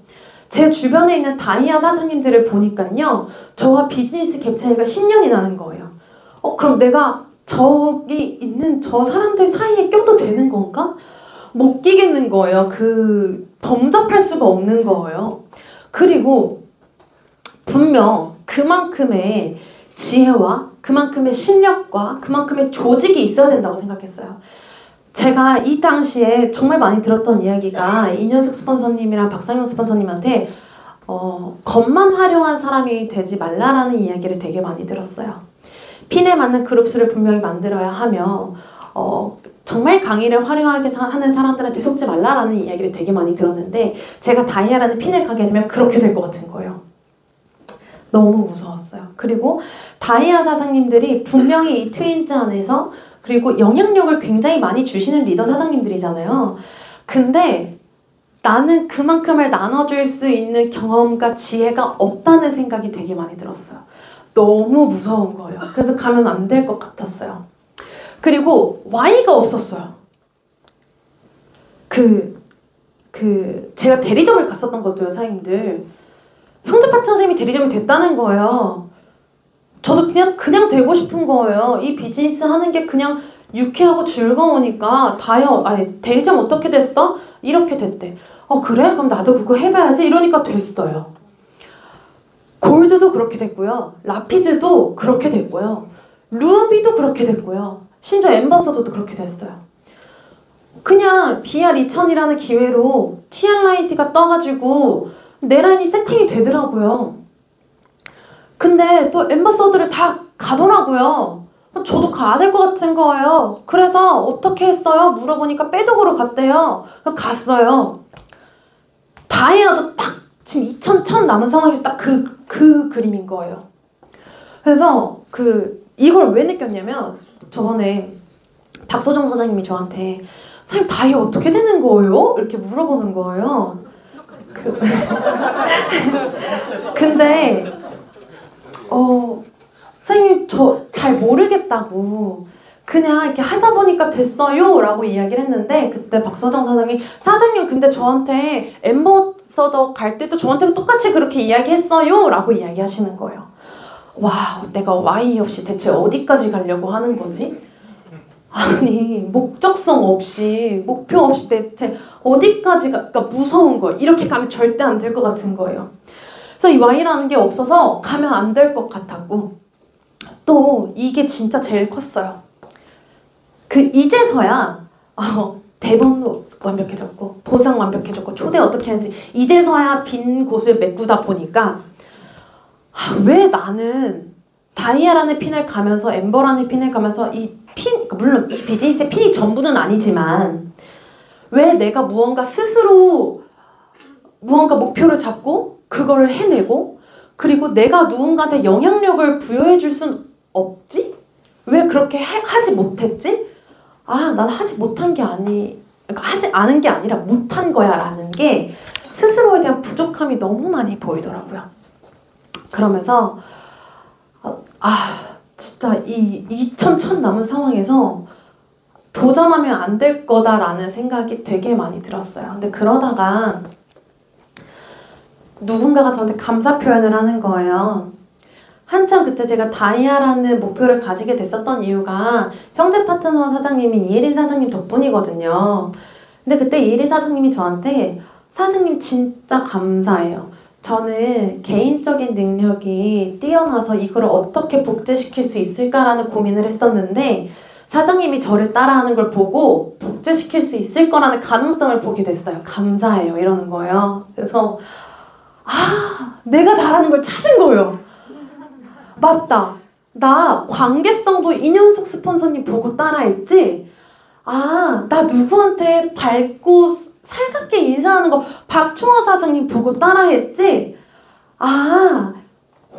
제 주변에 있는 다이아 사장님들을 보니까요. 저와 비즈니스 갭 차이가 10년이 나는 거예요. 그럼 내가 저기 있는 저 사람들 사이에 껴도 되는 건가? 못 끼겠는 거예요. 범접할 수가 없는 거예요. 그리고 분명 그만큼의 지혜와 그만큼의 실력과 그만큼의 조직이 있어야 된다고 생각했어요. 제가 이 당시에 정말 많이 들었던 이야기가 이녀숙 스폰서님이랑 박상영 스폰서님한테 겉만 화려한 사람이 되지 말라라는 이야기를 되게 많이 들었어요. 핀에 맞는 그룹수를 분명히 만들어야 하며 정말 강의를 화려하게 하는 사람들한테 속지 말라라는 이야기를 되게 많이 들었는데 제가 다이아라는 핀을 가게 되면 그렇게 될 것 같은 거예요. 너무 무서웠어요. 그리고 다이아 사장님들이 분명히 이 트윈즈 안에서 그리고 영향력을 굉장히 많이 주시는 리더 사장님들이잖아요. 근데 나는 그만큼을 나눠줄 수 있는 경험과 지혜가 없다는 생각이 되게 많이 들었어요. 너무 무서운 거예요. 그래서 가면 안 될 것 같았어요. 그리고 Y가 없었어요. 제가 대리점을 갔었던 것도요, 사장님들. 형제 파트너 선생님이 대리점이 됐다는 거예요. 저도 그냥 되고 싶은 거예요. 이 비즈니스 하는 게 그냥 유쾌하고 즐거우니까 대리점 어떻게 됐어? 이렇게 됐대. 그래? 그럼 나도 그거 해봐야지. 이러니까 됐어요. 골드도 그렇게 됐고요. 라피즈도 그렇게 됐고요. 루비도 그렇게 됐고요. 심지어 엠버서더도 그렇게 됐어요. 그냥 BR 2000이라는 기회로 TR라이트가 떠가지고 내 라인이 세팅이 되더라고요. 근데 또 엠버서더를 다 가더라고요. 저도 가야 될 것 같은 거예요. 그래서 어떻게 했어요? 물어보니까 빼독으로 갔대요. 갔어요. 다이아도 딱 지금 2,000 남은 상황에서 딱 그 그림인 거예요. 그래서 이걸 왜 느꼈냐면 저번에 박소정 사장님이 저한테 선생님 다이아 어떻게 되는 거예요? 이렇게 물어보는 거예요. 근데 선생님 저 잘 모르겠다고 그냥 이렇게 하다 보니까 됐어요 라고 이야기를 했는데 그때 박소정 사장님 근데 저한테 엠버서더 갈 때도 저한테 똑같이 그렇게 이야기했어요 라고 이야기하시는 거예요. 와, 내가 Y 없이 대체 어디까지 가려고 하는 거지? 아니 목적성 없이 목표 없이 대체 어디까지 그러니까 무서운 거예요. 이렇게 가면 절대 안 될 것 같은 거예요. 그래서 이 Y라는 게 없어서 가면 안 될 것 같았고 또 이게 진짜 제일 컸어요. 이제서야 대본도 완벽해졌고 보상 완벽해졌고 초대 어떻게 하는지 이제서야 빈 곳을 메꾸다 보니까 왜 나는 다이아라는 핀을 가면서 엠버라는 핀을 가면서 물론 이 비즈니스의 핀이 전부는 아니지만 왜 내가 스스로 무언가 목표를 잡고 그걸 해내고 그리고 내가 누군가한테 영향력을 부여해 줄 순 없지? 왜 그렇게 하지 못했지? 아, 난 하지 못한 게 그러니까 하지 않은 게 아니라 못한 거야 라는 게 스스로에 대한 부족함이 너무 많이 보이더라고요. 그러면서 진짜 이 2,000 남은 상황에서 도전하면 안 될 거다라는 생각이 되게 많이 들었어요. 근데 그러다가 누군가가 저한테 감사 표현을 하는 거예요. 한참 그때 제가 다이아라는 목표를 가지게 됐었던 이유가 형제 파트너 사장님인 이혜린 사장님 덕분이거든요. 근데 그때 이혜린 사장님이 저한테 사장님 진짜 감사해요. 저는 개인적인 능력이 뛰어나서 이걸 어떻게 복제시킬 수 있을까라는 고민을 했었는데 사장님이 저를 따라하는 걸 보고 복제시킬 수 있을 거라는 가능성을 보게 됐어요. 감사해요. 이러는 거예요. 그래서 내가 잘하는 걸 찾은 거예요. 맞다. 나 관계성도 이년숙 스폰서님 보고 따라했지? 나 누구한테 밝고 살갑게 인사하는 거 박충화 사장님 보고 따라했지?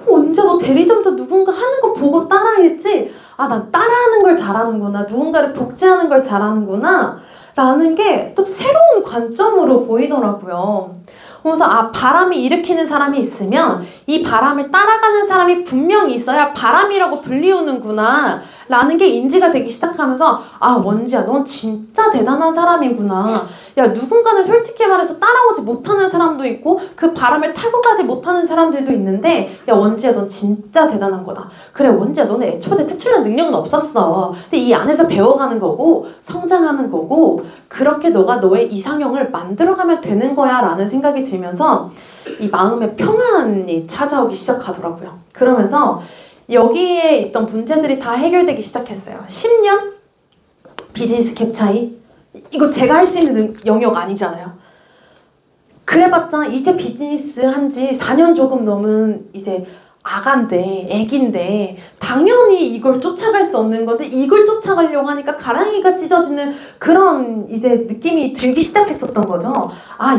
언제 너 대리점도 누군가 하는 거 보고 따라했지? 난 따라하는 걸 잘하는구나. 누군가를 복제하는 걸 잘하는구나. 라는 게 또 새로운 관점으로 보이더라고요. 그래서 바람이 일으키는 사람이 있으면 이 바람을 따라가는 사람이 분명히 있어야 바람이라고 불리우는구나 라는 게 인지가 되기 시작하면서 원지야 넌 진짜 대단한 사람이구나. 야 누군가는 솔직히 말해서 따라오지 못하는 사람도 있고 그 바람을 타고 가지 못하는 사람들도 있는데 야 원지야 넌 진짜 대단한 거다. 그래 원지야 너는 애초에 특출난 능력은 없었어. 근데 이 안에서 배워가는 거고 성장하는 거고 그렇게 너가 너의 이상형을 만들어가면 되는 거야 라는 생각이 들면서 이 마음의 평안이 찾아오기 시작하더라고요. 그러면서 여기에 있던 문제들이 다 해결되기 시작했어요. 10년? 비즈니스 갭 차이? 이거 제가 할 수 있는 영역 아니잖아요. 그래봤자 이제 비즈니스 한지 4년 조금 넘은 이제 애기인데 당연히 이걸 쫓아갈 수 없는 건데 이걸 쫓아가려고 하니까 가랑이가 찢어지는 그런 이제 느낌이 들기 시작했었던 거죠.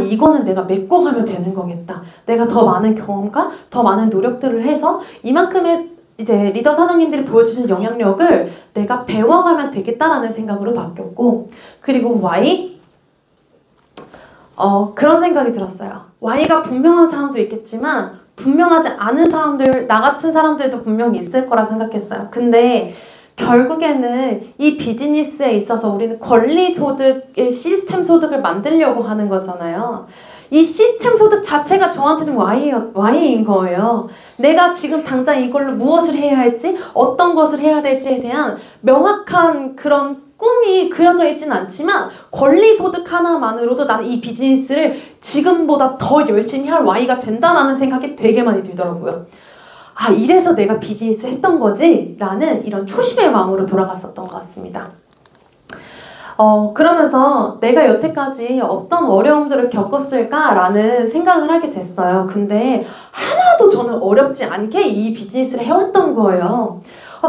이거는 내가 메꿔가면 되는 거겠다. 내가 더 많은 경험과 더 많은 노력들을 해서 이만큼의 이제 리더 사장님들이 보여주신 영향력을 내가 배워가면 되겠다라는 생각으로 바뀌었고 그리고 Y 그런 생각이 들었어요. Y가 분명한 사람도 있겠지만 분명하지 않은 사람들, 나 같은 사람들도 분명히 있을 거라 생각했어요. 근데 결국에는 이 비즈니스에 있어서 우리는 권리소득의 시스템 소득을 만들려고 하는 거잖아요. 이 시스템 소득 자체가 저한테는 Y인 거예요. 내가 지금 당장 이걸로 무엇을 해야 할지, 어떤 것을 해야 될지에 대한 명확한 그런 꿈이 그려져 있진 않지만 권리 소득 하나만으로도 나는 이 비즈니스를 지금보다 더 열심히 할 Y가 된다라는 생각이 되게 많이 들더라고요. 이래서 내가 비즈니스 했던 거지? 라는 이런 초심의 마음으로 돌아갔었던 것 같습니다. 그러면서 내가 여태까지 어떤 어려움들을 겪었을까라는 생각을 하게 됐어요. 근데 하나도 저는 어렵지 않게 이 비즈니스를 해왔던 거예요.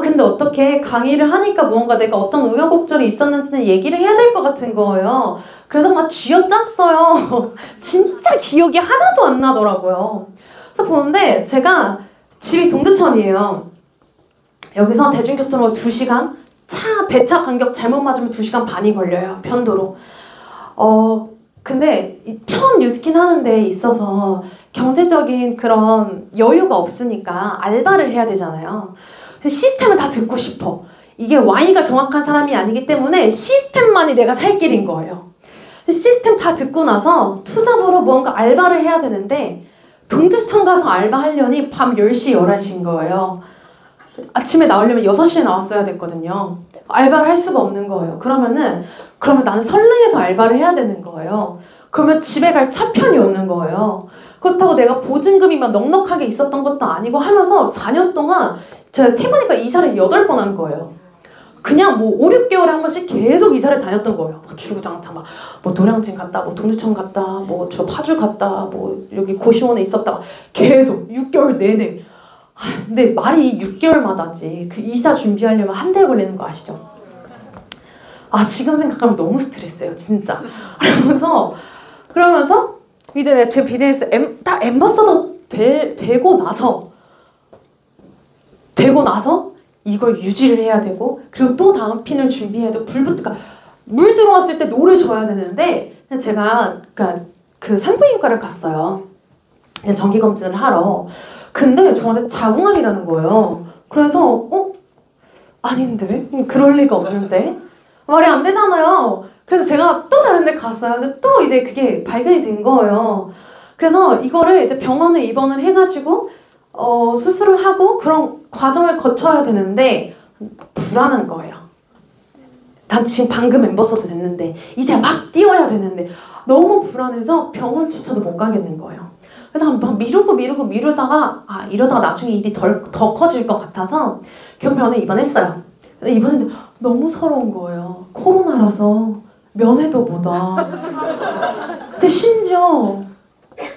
근데 어떻게 강의를 하니까 무언가 내가 어떤 우여곡절이 있었는지는 얘기를 해야 될 것 같은 거예요. 그래서 막 쥐어짰어요. 진짜 기억이 하나도 안 나더라고요. 그래서 보는데 제가 집이 동두천이에요. 여기서 대중교통으로 2시간, 배차 간격 잘못 맞으면 2시간 반이 걸려요. 편도로. 근데 처음 뉴스킨 하는 데 있어서 경제적인 그런 여유가 없으니까 알바를 해야 되잖아요. 시스템을 다 듣고 싶어. 이게 Y가 정확한 사람이 아니기 때문에 시스템만이 내가 살 길인 거예요. 시스템 다 듣고 나서 투잡으로 뭔가 알바를 해야 되는데 동두천 가서 알바하려니 밤 10시, 11시인 거예요. 아침에 나오려면 6시에 나왔어야 됐거든요. 알바를 할 수가 없는 거예요. 그러면 나는 설레에서 알바를 해야 되는 거예요. 그러면 집에 갈 차편이 없는 거예요. 그렇다고 내가 보증금이 막 넉넉하게 있었던 것도 아니고 하면서 4년 동안 제가 세보니까 이사를 8번 한 거예요. 그냥 뭐 5, 6개월에 한 번씩 계속 이사를 다녔던 거예요. 주구장창 뭐 노량진 갔다, 뭐 동두천 갔다, 뭐 저 파주 갔다, 뭐 여기 고시원에 있었다. 계속 6개월 내내. 근데 말이 6개월마다지. 그 이사 준비하려면 한 달 걸리는 거 아시죠? 지금 생각하면 너무 스트레스예요, 진짜. 그러면서 이제 제 비즈니스 딱 앰버서더 되고 나서 이걸 유지를 해야 되고 그리고 또 다음 핀을 준비해야 되고 그러니까 물 들어왔을 때 노를 져야 되는데 제가 그러니까 그 산부인과를 갔어요. 정기검진을 하러. 근데 저한테 자궁암이라는 거예요. 그래서 아닌데? 그럴 리가 없는데? 말이 안 되잖아요. 그래서 제가 또 다른 데 갔어요. 근데 또 이제 그게 발견이 된 거예요. 그래서 이거를 이제 병원에 입원을 해가지고 수술을 하고 그런 과정을 거쳐야 되는데 불안한 거예요. 난 지금 방금 엠버서도 됐는데 이제 막 뛰어야 되는데 너무 불안해서 병원조차도 못 가겠는 거예요. 그래서 막 미루다가 이러다가 나중에 일이 더 커질 것 같아서 결국 병원에 입원했어요. 근데 입원했는데 너무 서러운 거예요. 코로나라서 면회도 못 와. 근데 심지어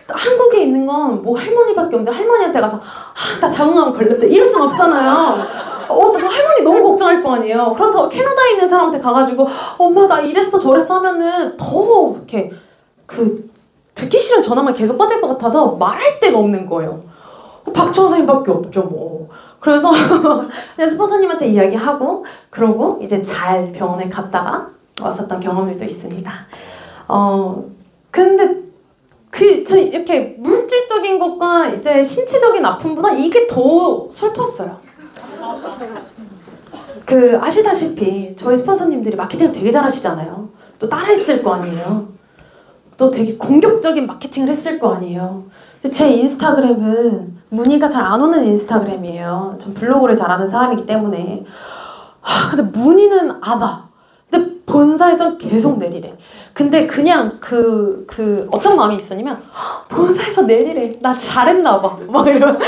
한국에 있는 건 뭐 할머니밖에 없는데 할머니한테 가서 나 자궁암 걸렸대 이럴 순 없잖아요. 할머니 너무 걱정할 거 아니에요. 그렇다고 캐나다에 있는 사람한테 가가지고 엄마 나 이랬어 저랬어 하면은 더 이렇게 듣기 싫은 전화만 계속 받을 것 같아서 말할 데가 없는 거예요. 박지원 선생님밖에 없죠 뭐. 그래서 그냥 스폰서님한테 이야기하고 그러고 이제 잘 병원에 갔다가 왔었던 경험들도 있습니다. 근데 저 이렇게 물질적인 것과 이제 신체적인 아픔보다 이게 더 슬펐어요. 아시다시피 저희 스폰서님들이 마케팅을 되게 잘하시잖아요. 또 따라했을 거 아니에요. 또 되게 공격적인 마케팅을 했을 거 아니에요. 근데 제 인스타그램은 문의가 잘 안 오는 인스타그램이에요. 전 블로그를 잘하는 사람이기 때문에. 근데 문의는 안 와. 근데 본사에서 계속 내리래. 근데 그냥 어떤 마음이 있었냐면 본사에서 내리래. 나 잘했나 봐. 막 이런.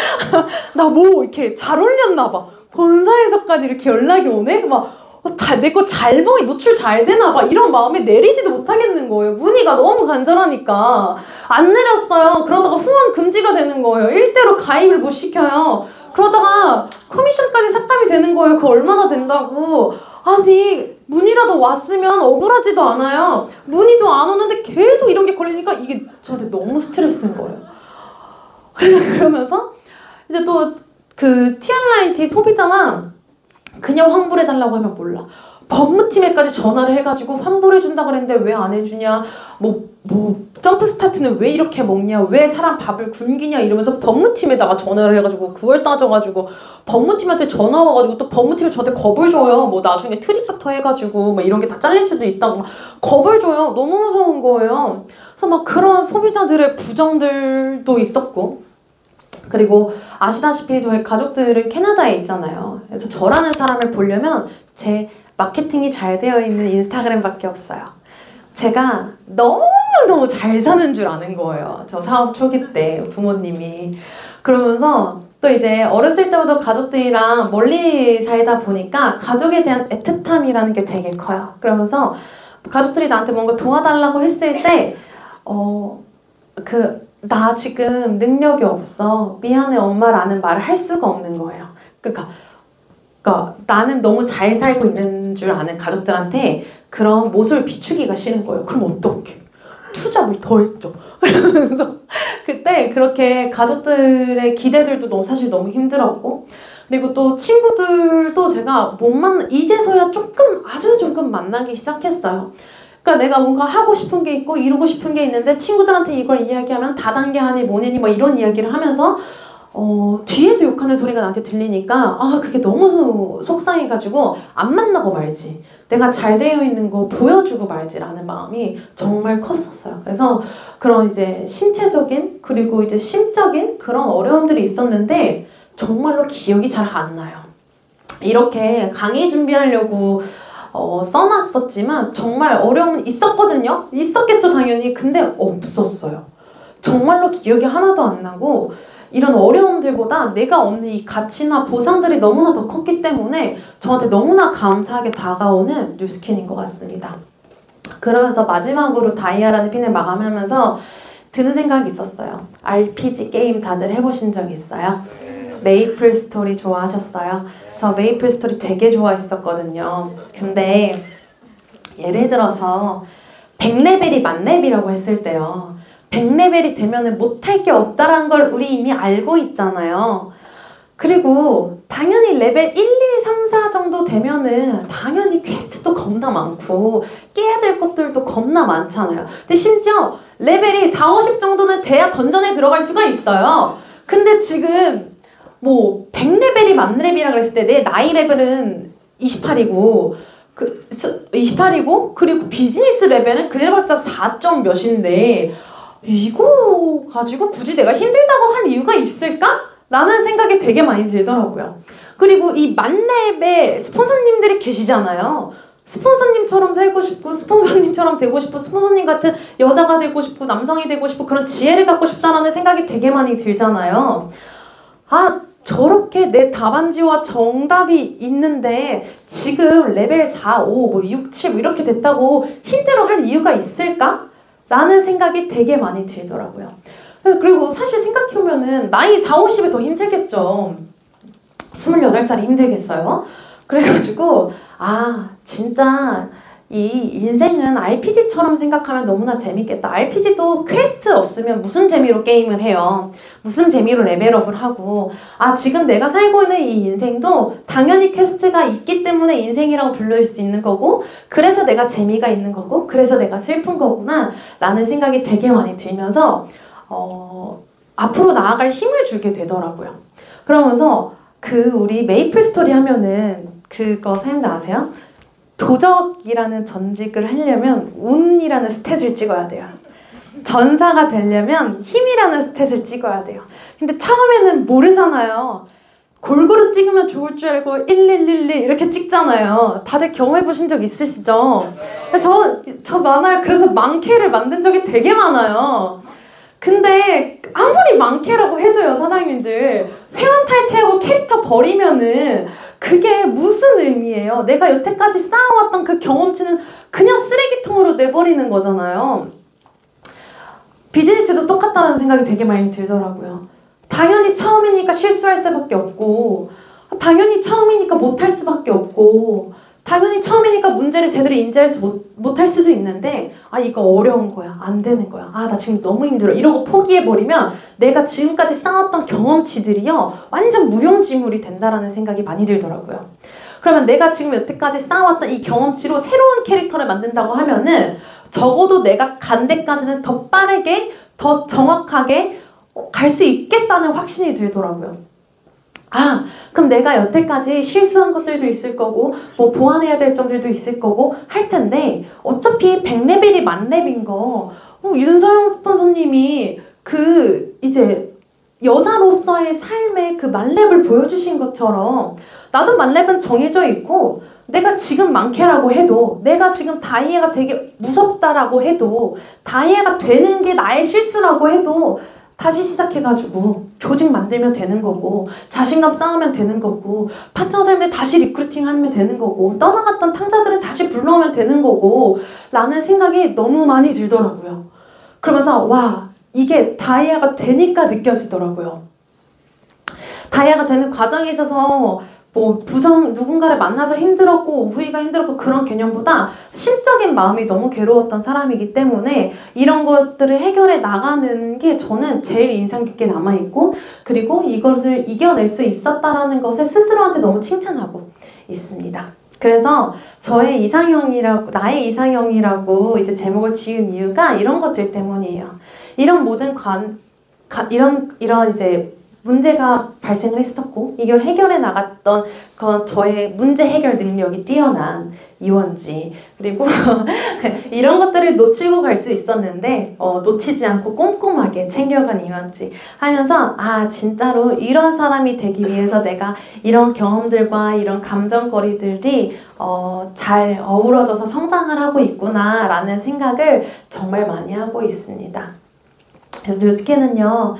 나 뭐 이렇게 잘 올렸나 봐. 본사에서까지 이렇게 연락이 오네? 내 거 잘 노출 잘 되나 봐. 이런 마음에 내리지도 못하겠는 거예요. 문의가 너무 간절하니까. 안 내렸어요. 그러다가 후원 금지가 되는 거예요. 일대로 가입을 못 시켜요. 그러다가 커미션까지 삭감이 되는 거예요. 그거 얼마나 된다고. 아니 문의라도 왔으면 억울하지도 않아요. 문의도 안 오는데 계속 이런 게 걸리니까 이게 저한테 너무 스트레스인 거예요. 그러면서 이제 또 T&T 소비자나 그냥 환불해달라고 하면 몰라. 법무팀에까지 전화를 해가지고 환불해준다 그랬는데 왜 안 해주냐, 점프 스타트는 왜 이렇게 먹냐, 왜 사람 밥을 굶기냐 이러면서 법무팀에다가 전화를 해가지고 그걸 따져가지고 법무팀한테 전화 와가지고 또 법무팀이 저한테 겁을 줘요. 나중에 트리부터 해가지고 이런 게 다 잘릴 수도 있다고 겁을 줘요. 너무 무서운 거예요. 그래서 그런 소비자들의 부정들도 있었고, 그리고 아시다시피 저희 가족들은 캐나다에 있잖아요. 그래서 저라는 사람을 보려면 제 마케팅이 잘 되어 있는 인스타그램밖에 없어요. 제가 너무너무 잘 사는 줄 아는 거예요. 저 사업 초기 때 부모님이. 그러면서 또 이제 어렸을 때부터 가족들이랑 멀리 살다 보니까 가족에 대한 애틋함이라는 게 되게 커요. 그러면서 가족들이 나한테 뭔가 도와달라고 했을 때 나 지금 능력이 없어. 미안해 엄마라는 말을 할 수가 없는 거예요. 그러니까 나는 너무 잘 살고 있는 줄 아는 가족들한테 그런 모습을 비추기가 싫은 거예요. 그럼 어떡해? 투잡을 더 했죠. 그러면서 그때 그렇게 가족들의 기대들도 사실 너무 힘들었고, 그리고 또 친구들도 제가 이제서야 아주 조금 만나기 시작했어요. 그러니까 내가 뭔가 하고 싶은 게 있고 이루고 싶은 게 있는데 친구들한테 이걸 이야기하면 다단계하니 뭐냐니 이런 이야기를 하면서 뒤에서 욕하는 소리가 나한테 들리니까 그게 너무 속상해가지고 안 만나고 말지, 내가 잘 되어 있는 거 보여주고 말지라는 마음이 정말 컸었어요. 그래서 그런 이제 신체적인 그리고 이제 심적인 그런 어려움들이 있었는데 정말로 기억이 잘 안 나요. 이렇게 강의 준비하려고 써놨었지만 정말 어려움은 있었거든요. 있었겠죠 당연히. 근데 없었어요. 정말로 기억이 하나도 안 나고, 이런 어려움들보다 내가 얻는 이 가치나 보상들이 너무나 더 컸기 때문에 저한테 너무나 감사하게 다가오는 뉴스킨인 것 같습니다. 그러면서 마지막으로 다이아라는 핀을 마감하면서 드는 생각이 있었어요. RPG 게임 다들 해보신 적 있어요? 메이플 스토리 좋아하셨어요? 저 메이플 스토리 되게 좋아했었거든요. 근데 예를 들어서 100레벨이 만렙이라고 했을 때요, 100레벨이 되면은 못할 게 없다라는 걸 우리 이미 알고 있잖아요. 그리고 당연히 레벨 1, 2, 3, 4 정도 되면은 당연히 퀘스트도 겁나 많고 깨야 될 것들도 겁나 많잖아요. 근데 심지어 레벨이 4, 50 정도는 돼야 던전에 들어갈 수가 있어요. 근데 지금 뭐 100레벨이 만렙이라 그랬을 때 내 나이 레벨은 28이고 28이고 그리고 비즈니스 레벨은 그래봤자 4점 몇인데 이거 가지고 굳이 내가 힘들다고 할 이유가 있을까? 라는 생각이 되게 많이 들더라고요. 그리고 이 만렙에 스폰서님들이 계시잖아요. 스폰서님처럼 살고 싶고 스폰서님처럼 되고 싶고 스폰서님 같은 여자가 되고 싶고 남성이 되고 싶고 그런 지혜를 갖고 싶다라는 생각이 되게 많이 들잖아요. 아, 저렇게 내 답안지와 정답이 있는데 지금 레벨 4, 5, 뭐 6, 7 뭐 이렇게 됐다고 힘들어할 이유가 있을까? 라는 생각이 되게 많이 들더라고요. 그리고 사실 생각해보면은 나이 4, 50이 더 힘들겠죠. 28살이 힘들겠어요? 그래가지고 아 진짜 이 인생은 RPG처럼 생각하면 너무나 재밌겠다. RPG도 퀘스트 없으면 무슨 재미로 게임을 해요. 무슨 재미로 레벨업을 하고 아 지금 내가 살고 있는 이 인생도 당연히 퀘스트가 있기 때문에 인생이라고 불릴 수 있는 거고 그래서 내가 재미가 있는 거고 그래서 내가 슬픈 거구나 라는 생각이 되게 많이 들면서 앞으로 나아갈 힘을 주게 되더라고요. 그러면서 우리 메이플 스토리 하면은 그거 사용자 아세요? 도적이라는 전직을 하려면 운이라는 스탯을 찍어야 돼요. 전사가 되려면 힘이라는 스탯을 찍어야 돼요. 근데 처음에는 모르잖아요. 골고루 찍으면 좋을 줄 알고 1111 이렇게 찍잖아요. 다들 경험해 보신 적 있으시죠? 저 많아요. 그래서 망캐를 만든 적이 되게 많아요. 근데 아무리 망캐라고 해도요, 사장님들 회원 탈퇴하고 캐릭터 버리면은 그게 무슨 의미예요? 내가 여태까지 쌓아왔던 그 경험치는 그냥 쓰레기통으로 내버리는 거잖아요. 비즈니스도 똑같다는 생각이 되게 많이 들더라고요. 당연히 처음이니까 실수할 수밖에 없고 당연히 처음이니까 못할 수밖에 없고 당연히 처음이니까 문제를 제대로 인지할 못할 수도 있는데 아 이거 어려운 거야. 안 되는 거야. 아 나 지금 너무 힘들어. 이러고 포기해버리면 내가 지금까지 쌓았던 경험치들이요. 완전 무용지물이 된다라는 생각이 많이 들더라고요. 그러면 내가 지금 여태까지 쌓아왔던 이 경험치로 새로운 캐릭터를 만든다고 하면은 적어도 내가 간 데까지는 더 빠르게 더 정확하게 갈 수 있겠다는 확신이 들더라고요. 아, 그럼 내가 여태까지 실수한 것들도 있을 거고 뭐 보완해야 될 점들도 있을 거고 할 텐데 어차피 100레벨이 만렙인 거 윤서영 스폰서님이 이제 여자로서의 삶의 그 만렙을 보여주신 것처럼 나도 만렙은 정해져 있고 내가 지금 망캐라고 해도 내가 지금 다이애가 되게 무섭다라고 해도 다이애가 되는 게 나의 실수라고 해도 다시 시작해가지고 조직 만들면 되는 거고 자신감 쌓으면 되는 거고 파트너사님들 다시 리크루팅하면 되는 거고 떠나갔던 탕자들은 다시 불러오면 되는 거고 라는 생각이 너무 많이 들더라고요. 그러면서 와 이게 다이아가 되니까 느껴지더라고요. 다이아가 되는 과정에 있어서 뭐 누군가를 만나서 힘들었고 후회가 힘들었고 그런 개념보다 심적인 마음이 너무 괴로웠던 사람이기 때문에 이런 것들을 해결해 나가는 게 저는 제일 인상 깊게 남아있고 그리고 이것을 이겨낼 수 있었다라는 것에 스스로한테 너무 칭찬하고 있습니다. 그래서 나의 이상형이라고 이제 제목을 지은 이유가 이런 것들 때문이에요. 이런 모든 이런 이제 문제가 발생을 했었고 이걸 해결해 나갔던 저의 문제 해결 능력이 뛰어난 이원지 그리고 이런 것들을 놓치고 갈 수 있었는데 놓치지 않고 꼼꼼하게 챙겨간 이원지 하면서 아 진짜로 이런 사람이 되기 위해서 내가 이런 경험들과 이런 감정거리들이 잘 어우러져서 성장을 하고 있구나 라는 생각을 정말 많이 하고 있습니다. 그래서 뉴스캐는요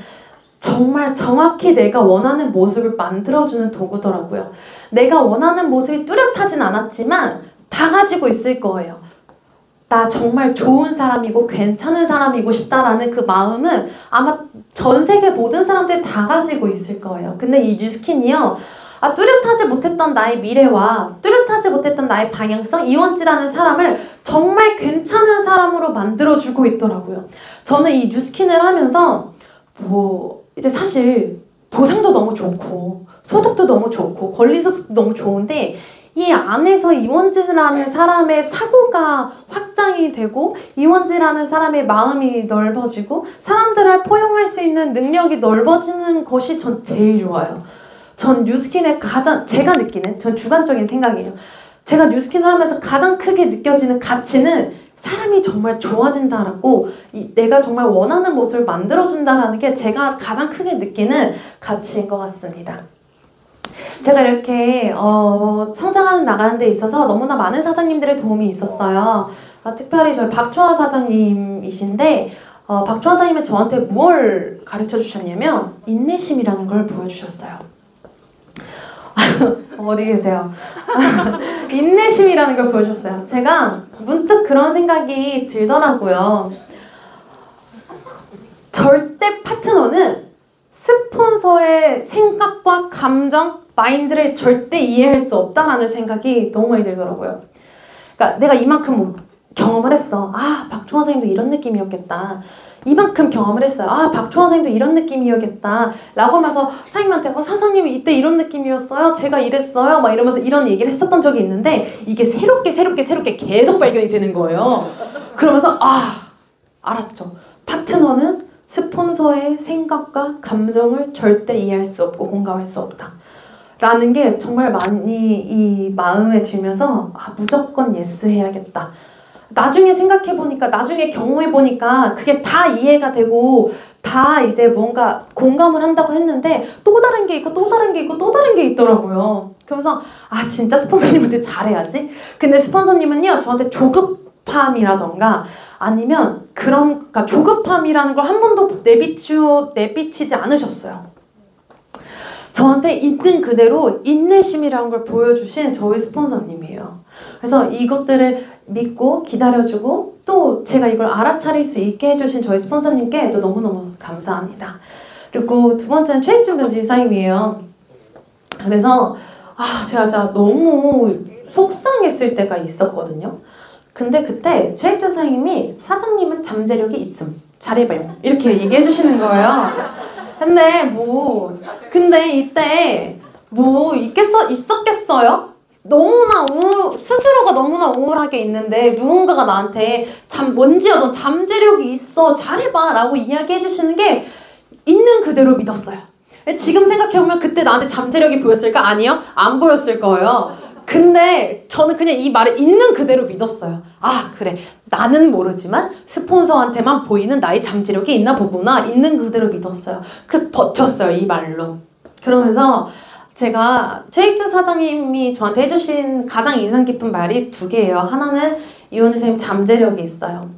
정말 정확히 내가 원하는 모습을 만들어주는 도구더라고요. 내가 원하는 모습이 뚜렷하진 않았지만 다 가지고 있을 거예요. 나 정말 좋은 사람이고 괜찮은 사람이고 싶다라는 그 마음은 아마 전 세계 모든 사람들이 다 가지고 있을 거예요. 근데 이 뉴스킨이요. 뚜렷하지 못했던 나의 미래와 뚜렷하지 못했던 나의 방향성 이원지라는 사람을 정말 괜찮은 사람으로 만들어주고 있더라고요. 저는 이 뉴스킨을 하면서 이제 사실 보상도 너무 좋고 소득도 너무 좋고 권리소득도 너무 좋은데 이 안에서 이원지라는 사람의 사고가 확장이 되고 이원지라는 사람의 마음이 넓어지고 사람들을 포용할 수 있는 능력이 넓어지는 것이 전 제일 좋아요. 전 뉴스킨의 제가 느끼는, 전 주관적인 생각이에요. 제가 뉴스킨을 하면서 가장 크게 느껴지는 가치는 사람이 정말 좋아진다라고 내가 정말 원하는 모습을 만들어준다라는 게 제가 가장 크게 느끼는 가치인 것 같습니다. 제가 이렇게 성장하는 나가는 데 있어서 너무나 많은 사장님들의 도움이 있었어요. 특별히 저희 박초아 사장님이신데 박초아 사장님은 저한테 무엇을 가르쳐 주셨냐면 인내심이라는 걸 보여주셨어요. 어디 계세요? 인내심이라는 걸 보여줬어요. 제가 문득 그런 생각이 들더라고요. 절대 파트너는 스폰서의 생각과 감정, 마인드를 절대 이해할 수 없다라는 생각이 너무 많이 들더라고요. 그러니까 내가 이만큼 경험을 했어. 아, 박초아 선생님도 이런 느낌이었겠다. 이만큼 경험을 했어요. 아, 박초아 선생님도 이런 느낌이었겠다. 라고 하면서 사장님한테 사장님이 이때 이런 느낌이었어요. 제가 이랬어요. 막 이러면서 이런 얘기를 했었던 적이 있는데 이게 새롭게 계속 발견이 되는 거예요. 그러면서 알았죠. 파트너는 스폰서의 생각과 감정을 절대 이해할 수 없고 공감할 수 없다. 라는 게 정말 많이 이 마음에 들면서 무조건 예스 해야겠다. 나중에 생각해보니까, 나중에 경험해보니까 그게 다 이해가 되고 다 이제 뭔가 공감을 한다고 했는데 또 다른 게 있고 또 다른 게 있고 또 다른 게 있더라고요. 그러면서 진짜 스폰서님한테 잘해야지. 근데 스폰서님은요 저한테 조급함이라던가 아니면 그러니까 조급함이라는 걸 한 번도 내비치지 않으셨어요. 저한테 있는 그대로 인내심이라는 걸 보여주신 저희 스폰서님이에요. 그래서 이것들을 믿고 기다려주고 또 제가 이걸 알아차릴 수 있게 해주신 저희 스폰서님께 또 너무너무 감사합니다. 그리고 두 번째는 최익준 변호사님이에요. 그래서 제가 너무 속상했을 때가 있었거든요. 근데 그때 최익준 선생님이 사장님은 잠재력이 있음. 잘해봐요. 이렇게 얘기해 주시는 거예요. 근데 이때 있었겠어요? 스스로가 너무나 우울하게 있는데 누군가가 나한테 뭔지야 너 잠재력이 있어 잘해봐 라고 이야기해 주시는 게 있는 그대로 믿었어요. 지금 생각해보면 그때 나한테 잠재력이 보였을까? 아니요, 안 보였을 거예요. 근데 저는 그냥 이 말을 있는 그대로 믿었어요. 그래, 나는 모르지만 스폰서한테만 보이는 나의 잠재력이 있나 보구나. 있는 그대로 믿었어요. 그래서 버텼어요, 이 말로. 그러면서 제가 최익준 사장님이 저한테 해주신 가장 인상 깊은 말이 두 개예요. 하나는 이원주 선생님 잠재력이 있어요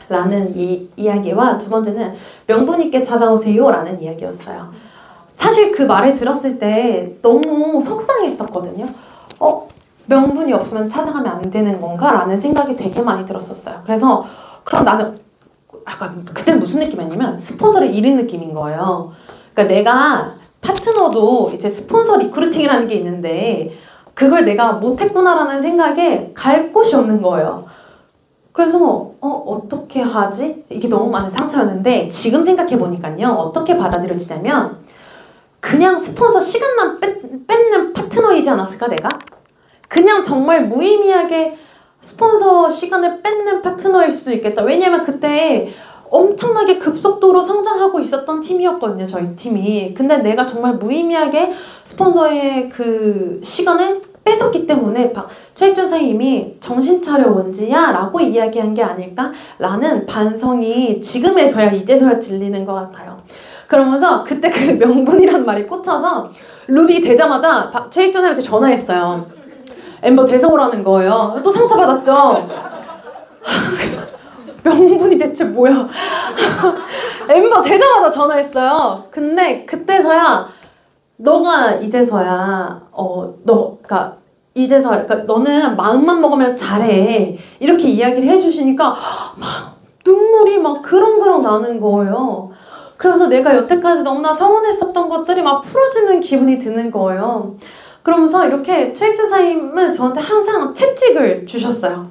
라는 이야기와 두 번째는 명분 있게 찾아오세요 라는 이야기였어요. 사실 그 말을 들었을 때 너무 속상했었거든요. 명분이 없으면 찾아가면 안 되는 건가? 라는 생각이 되게 많이 들었었어요. 그래서 그럼 나는 그때는 무슨 느낌이었냐면 스폰서를 잃은 느낌인 거예요. 그러니까 내가 파트너도 이제 스폰서 리크루팅이라는 게 있는데 그걸 내가 못했구나라는 생각에 갈 곳이 없는 거예요. 그래서 어떻게 하지? 이게 너무 많은 상처였는데 지금 생각해보니까요. 어떻게 받아들여지냐면 그냥 스폰서 시간만 뺏는 파트너이지 않았을까 내가? 그냥 정말 무의미하게 스폰서 시간을 뺏는 파트너일 수 있겠다. 왜냐면 그때 엄청나게 급속도로 성장하고 있었던 팀이었거든요, 저희 팀이. 근데 내가 정말 무의미하게 스폰서의 그 시간을 뺏었기 때문에 최익준 선생님이 정신 차려 원지야 라고 이야기한 게 아닐까 라는 반성이 지금에서야 이제서야 들리는 것 같아요. 그러면서 그때 그 명분이란 말이 꽂혀서 루비 되자마자 최익준 선생님한테 전화했어요. 엠버 대서 오라는 거예요. 또 상처받았죠. 명분이 대체 뭐야? 엠버 되자마자 전화했어요. 근데 그때서야 너가 이제서야 그러니까 너는 마음만 먹으면 잘해 이렇게 이야기를 해주시니까 막 눈물이 막 그렁그렁 나는 거예요. 그래서 내가 여태까지 너무나 서운했었던 것들이 막 풀어지는 기분이 드는 거예요. 그러면서 이렇게 최익준 선생님은 저한테 항상 채찍을 주셨어요.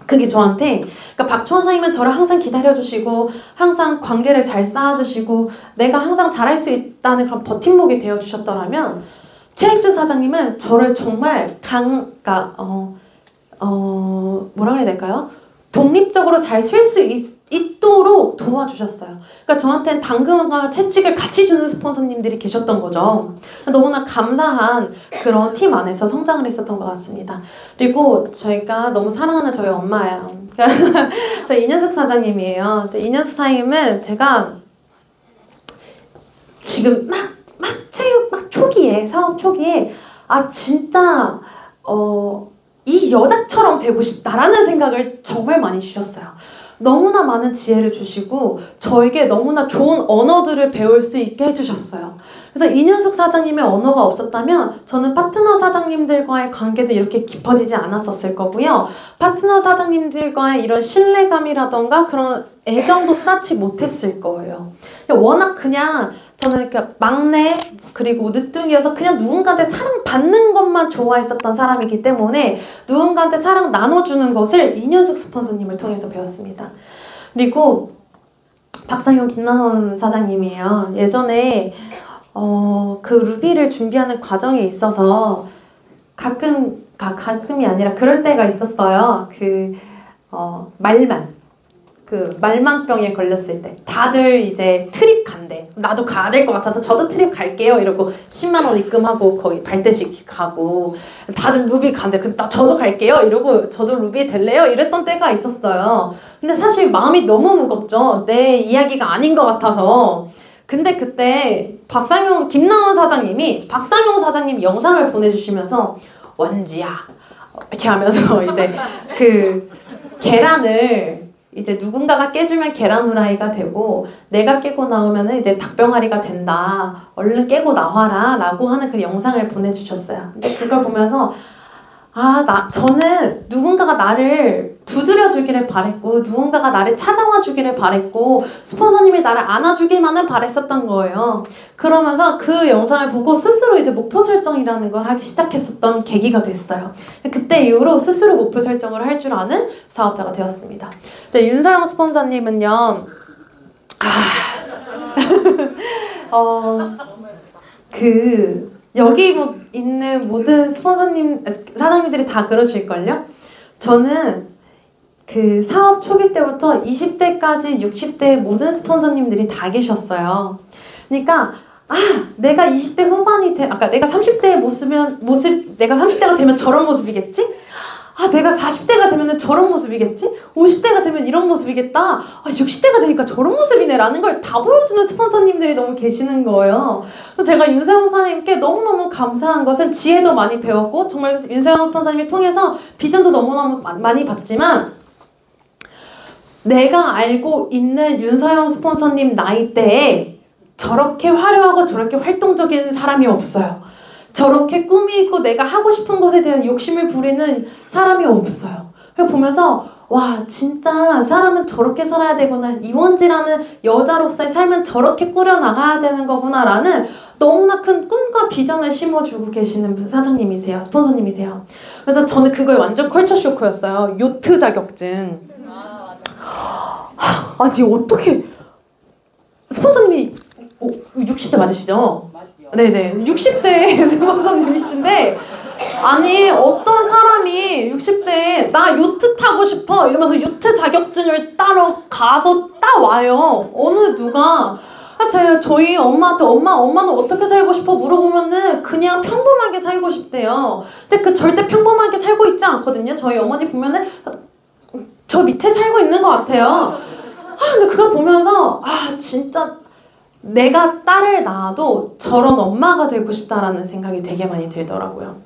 그게 저한테, 그러니까 박초원 사장님은 저를 항상 기다려주시고 항상 관계를 잘 쌓아주시고 내가 항상 잘할 수 있다는 그런 버팀목이 되어주셨더라면, 최익준 사장님은 저를 정말 그러니까 뭐라 그래야 될까요? 독립적으로 잘 쓸 수 있도록 도와주셨어요. 그러니까 저한테는 당근과 채찍을 같이 주는 스폰서님들이 계셨던 거죠. 너무나 감사한 그런 팀 안에서 성장을 했었던 것 같습니다. 그리고 저희가 너무 사랑하는 저희 엄마예요. 저희 이년숙 사장님이에요. 이년숙 사장님은 제가 지금 막 초기에, 사업 초기에 진짜 이 여자처럼 되고 싶다라는 생각을 정말 많이 주셨어요. 너무나 많은 지혜를 주시고 저에게 너무나 좋은 언어들을 배울 수 있게 해주셨어요. 그래서 이년숙 사장님의 언어가 없었다면 저는 파트너 사장님들과의 관계도 이렇게 깊어지지 않았었을 거고요. 파트너 사장님들과의 이런 신뢰감이라던가 그런 애정도 쌓지 못했을 거예요. 워낙 그냥 저는 이렇게 막내 그리고 늦둥이여서 그냥 누군가한테 사랑받는 것만 좋아했었던 사람이기 때문에 누군가한테 사랑 나눠주는 것을 이년숙 스폰서님을 통해서 배웠습니다. 그리고 박상현 김나선 사장님이에요. 예전에 그 루비를 준비하는 과정에 있어서 가끔이 아니라 그럴 때가 있었어요. 말만병에 걸렸을 때 다들 이제 트립 간대. 나도 가야 될 것 같아서 저도 트립 갈게요 이러고 10만 원 입금하고 거기 발대식 가고, 다들 루비 간대. 저도 갈게요 이러고 저도 루비 될래요 이랬던 때가 있었어요. 근데 사실 마음이 너무 무겁죠. 내 이야기가 아닌 것 같아서. 근데 그때 김나원 사장님이 박상용 사장님 영상을 보내주시면서 원지야 이렇게 하면서 이제 계란을 이제 누군가가 깨주면 계란 후라이가 되고 내가 깨고 나오면 이제 닭병아리가 된다. 얼른 깨고 나와라 라고 하는 그 영상을 보내주셨어요. 근데 그걸 보면서 저는 누군가가 나를 두드려 주기를 바랬고 누군가가 나를 찾아와 주기를 바랬고 스폰서님이 나를 안아주기만을 바랬었던 거예요. 그러면서 그 영상을 보고 스스로 이제 목표 설정이라는 걸 하기 시작했었던 계기가 됐어요. 그때 이후로 스스로 목표 설정을 할 줄 아는 사업자가 되었습니다. 윤서영 스폰서님은요, 여기 있는 모든 사장님들이 다 그러실걸요? 저는 사업 초기 때부터 20대까지 60대 모든 스폰서님들이 다 계셨어요. 그러니까 내가 20대 후반이 내가 30대의 내가 30대가 되면 저런 모습이겠지? 내가 40대가 되면 저런 모습이겠지? 50대가 되면 이런 모습이겠다? 60대가 되니까 저런 모습이네 라는 걸 다 보여주는 스폰서님들이 너무 계시는 거예요. 그래서 제가 윤세영 스폰서님께 너무너무 감사한 것은 지혜도 많이 배웠고 정말 윤세영 스폰서님을 통해서 비전도 너무너무 많이 봤지만 내가 알고 있는 윤서영 스폰서님 나이대에 저렇게 화려하고 저렇게 활동적인 사람이 없어요. 저렇게 꿈이 있고 내가 하고 싶은 것에 대한 욕심을 부리는 사람이 없어요. 그걸 보면서 진짜 사람은 저렇게 살아야 되구나. 이원지라는 여자로서의 삶은 저렇게 꾸려나가야 되는 거구나 라는 너무나 큰 꿈과 비전을 심어주고 계시는 사장님이세요. 스폰서님이세요. 그래서 저는 그걸 완전 컬처 쇼크였어요. 요트 자격증. 아니 어떻게 스폰서님이 60대 맞으시죠? 네네 60대 스폰서님이신데 아니 어떤 사람이 60대에 나 요트 타고 싶어 이러면서 요트 자격증을 따러 가서 따와요. 어느 누가 저희 엄마한테 엄마는 어떻게 살고 싶어 물어보면은 그냥 평범하게 살고 싶대요. 근데 절대 평범하게 살고 있지 않거든요. 저희 어머니 보면은 저 밑에 살고 있는 것 같아요. 근데 그걸 보면서 진짜 내가 딸을 낳아도 저런 엄마가 되고 싶다라는 생각이 되게 많이 들더라고요.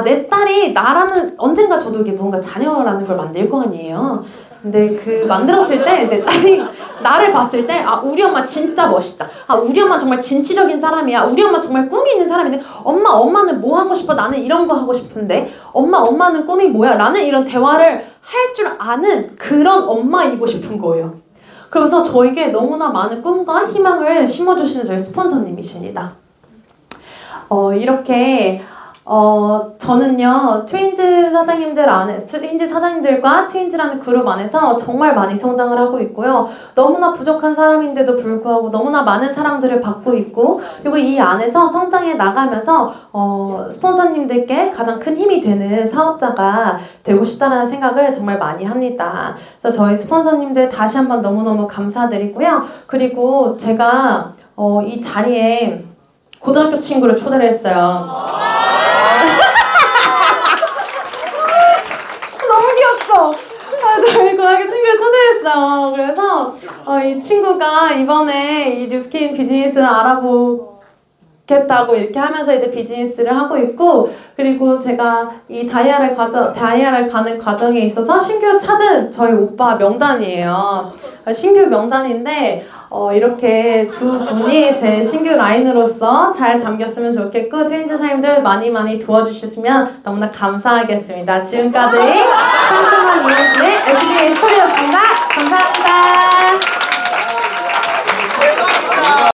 내 딸이 나라는 언젠가 저도 이게 뭔가 자녀라는 걸 만들 거 아니에요. 근데 만들었을 때 내 딸이 나를 봤을 때 우리 엄마 진짜 멋있다. 우리 엄마 정말 진취적인 사람이야. 우리 엄마 정말 꿈이 있는 사람인데 엄마는 뭐 하고 싶어? 나는 이런 거 하고 싶은데 엄마는 꿈이 뭐야? 라는 이런 대화를 할 줄 아는 그런 엄마이고 싶은 거예요. 그래서 저에게 너무나 많은 꿈과 희망을 심어주시는 저희 스폰서님이십니다. 이렇게 저는요, 트윈즈 사장님들과 트윈즈라는 그룹 안에서 정말 많이 성장을 하고 있고요. 너무나 부족한 사람인데도 불구하고 너무나 많은 사람들을 받고 있고, 그리고 이 안에서 성장해 나가면서, 스폰서님들께 가장 큰 힘이 되는 사업자가 되고 싶다는 생각을 정말 많이 합니다. 그래서 저희 스폰서님들 다시 한번 너무너무 감사드리고요. 그리고 제가, 이 자리에 고등학교 친구를 초대를 했어요. 너무 귀엽죠? 저희 고등학교 친구를 초대했어요. 그래서 이 친구가 이번에 이 뉴스케인 비즈니스를 알아보겠다고 이렇게 하면서 이제 비즈니스를 하고 있고, 그리고 제가 이 다이아를 가는 과정에 있어서 신규 찾은 저희 오빠 명단이에요. 신규 명단인데 이렇게 두 분이 제 신규 라인으로서 잘 담겼으면 좋겠고, 트윈즈 사님들 많이 도와주셨으면 너무나 감사하겠습니다. 지금까지 상큼한 이은지의 SBA 스토리였습니다. 감사합니다.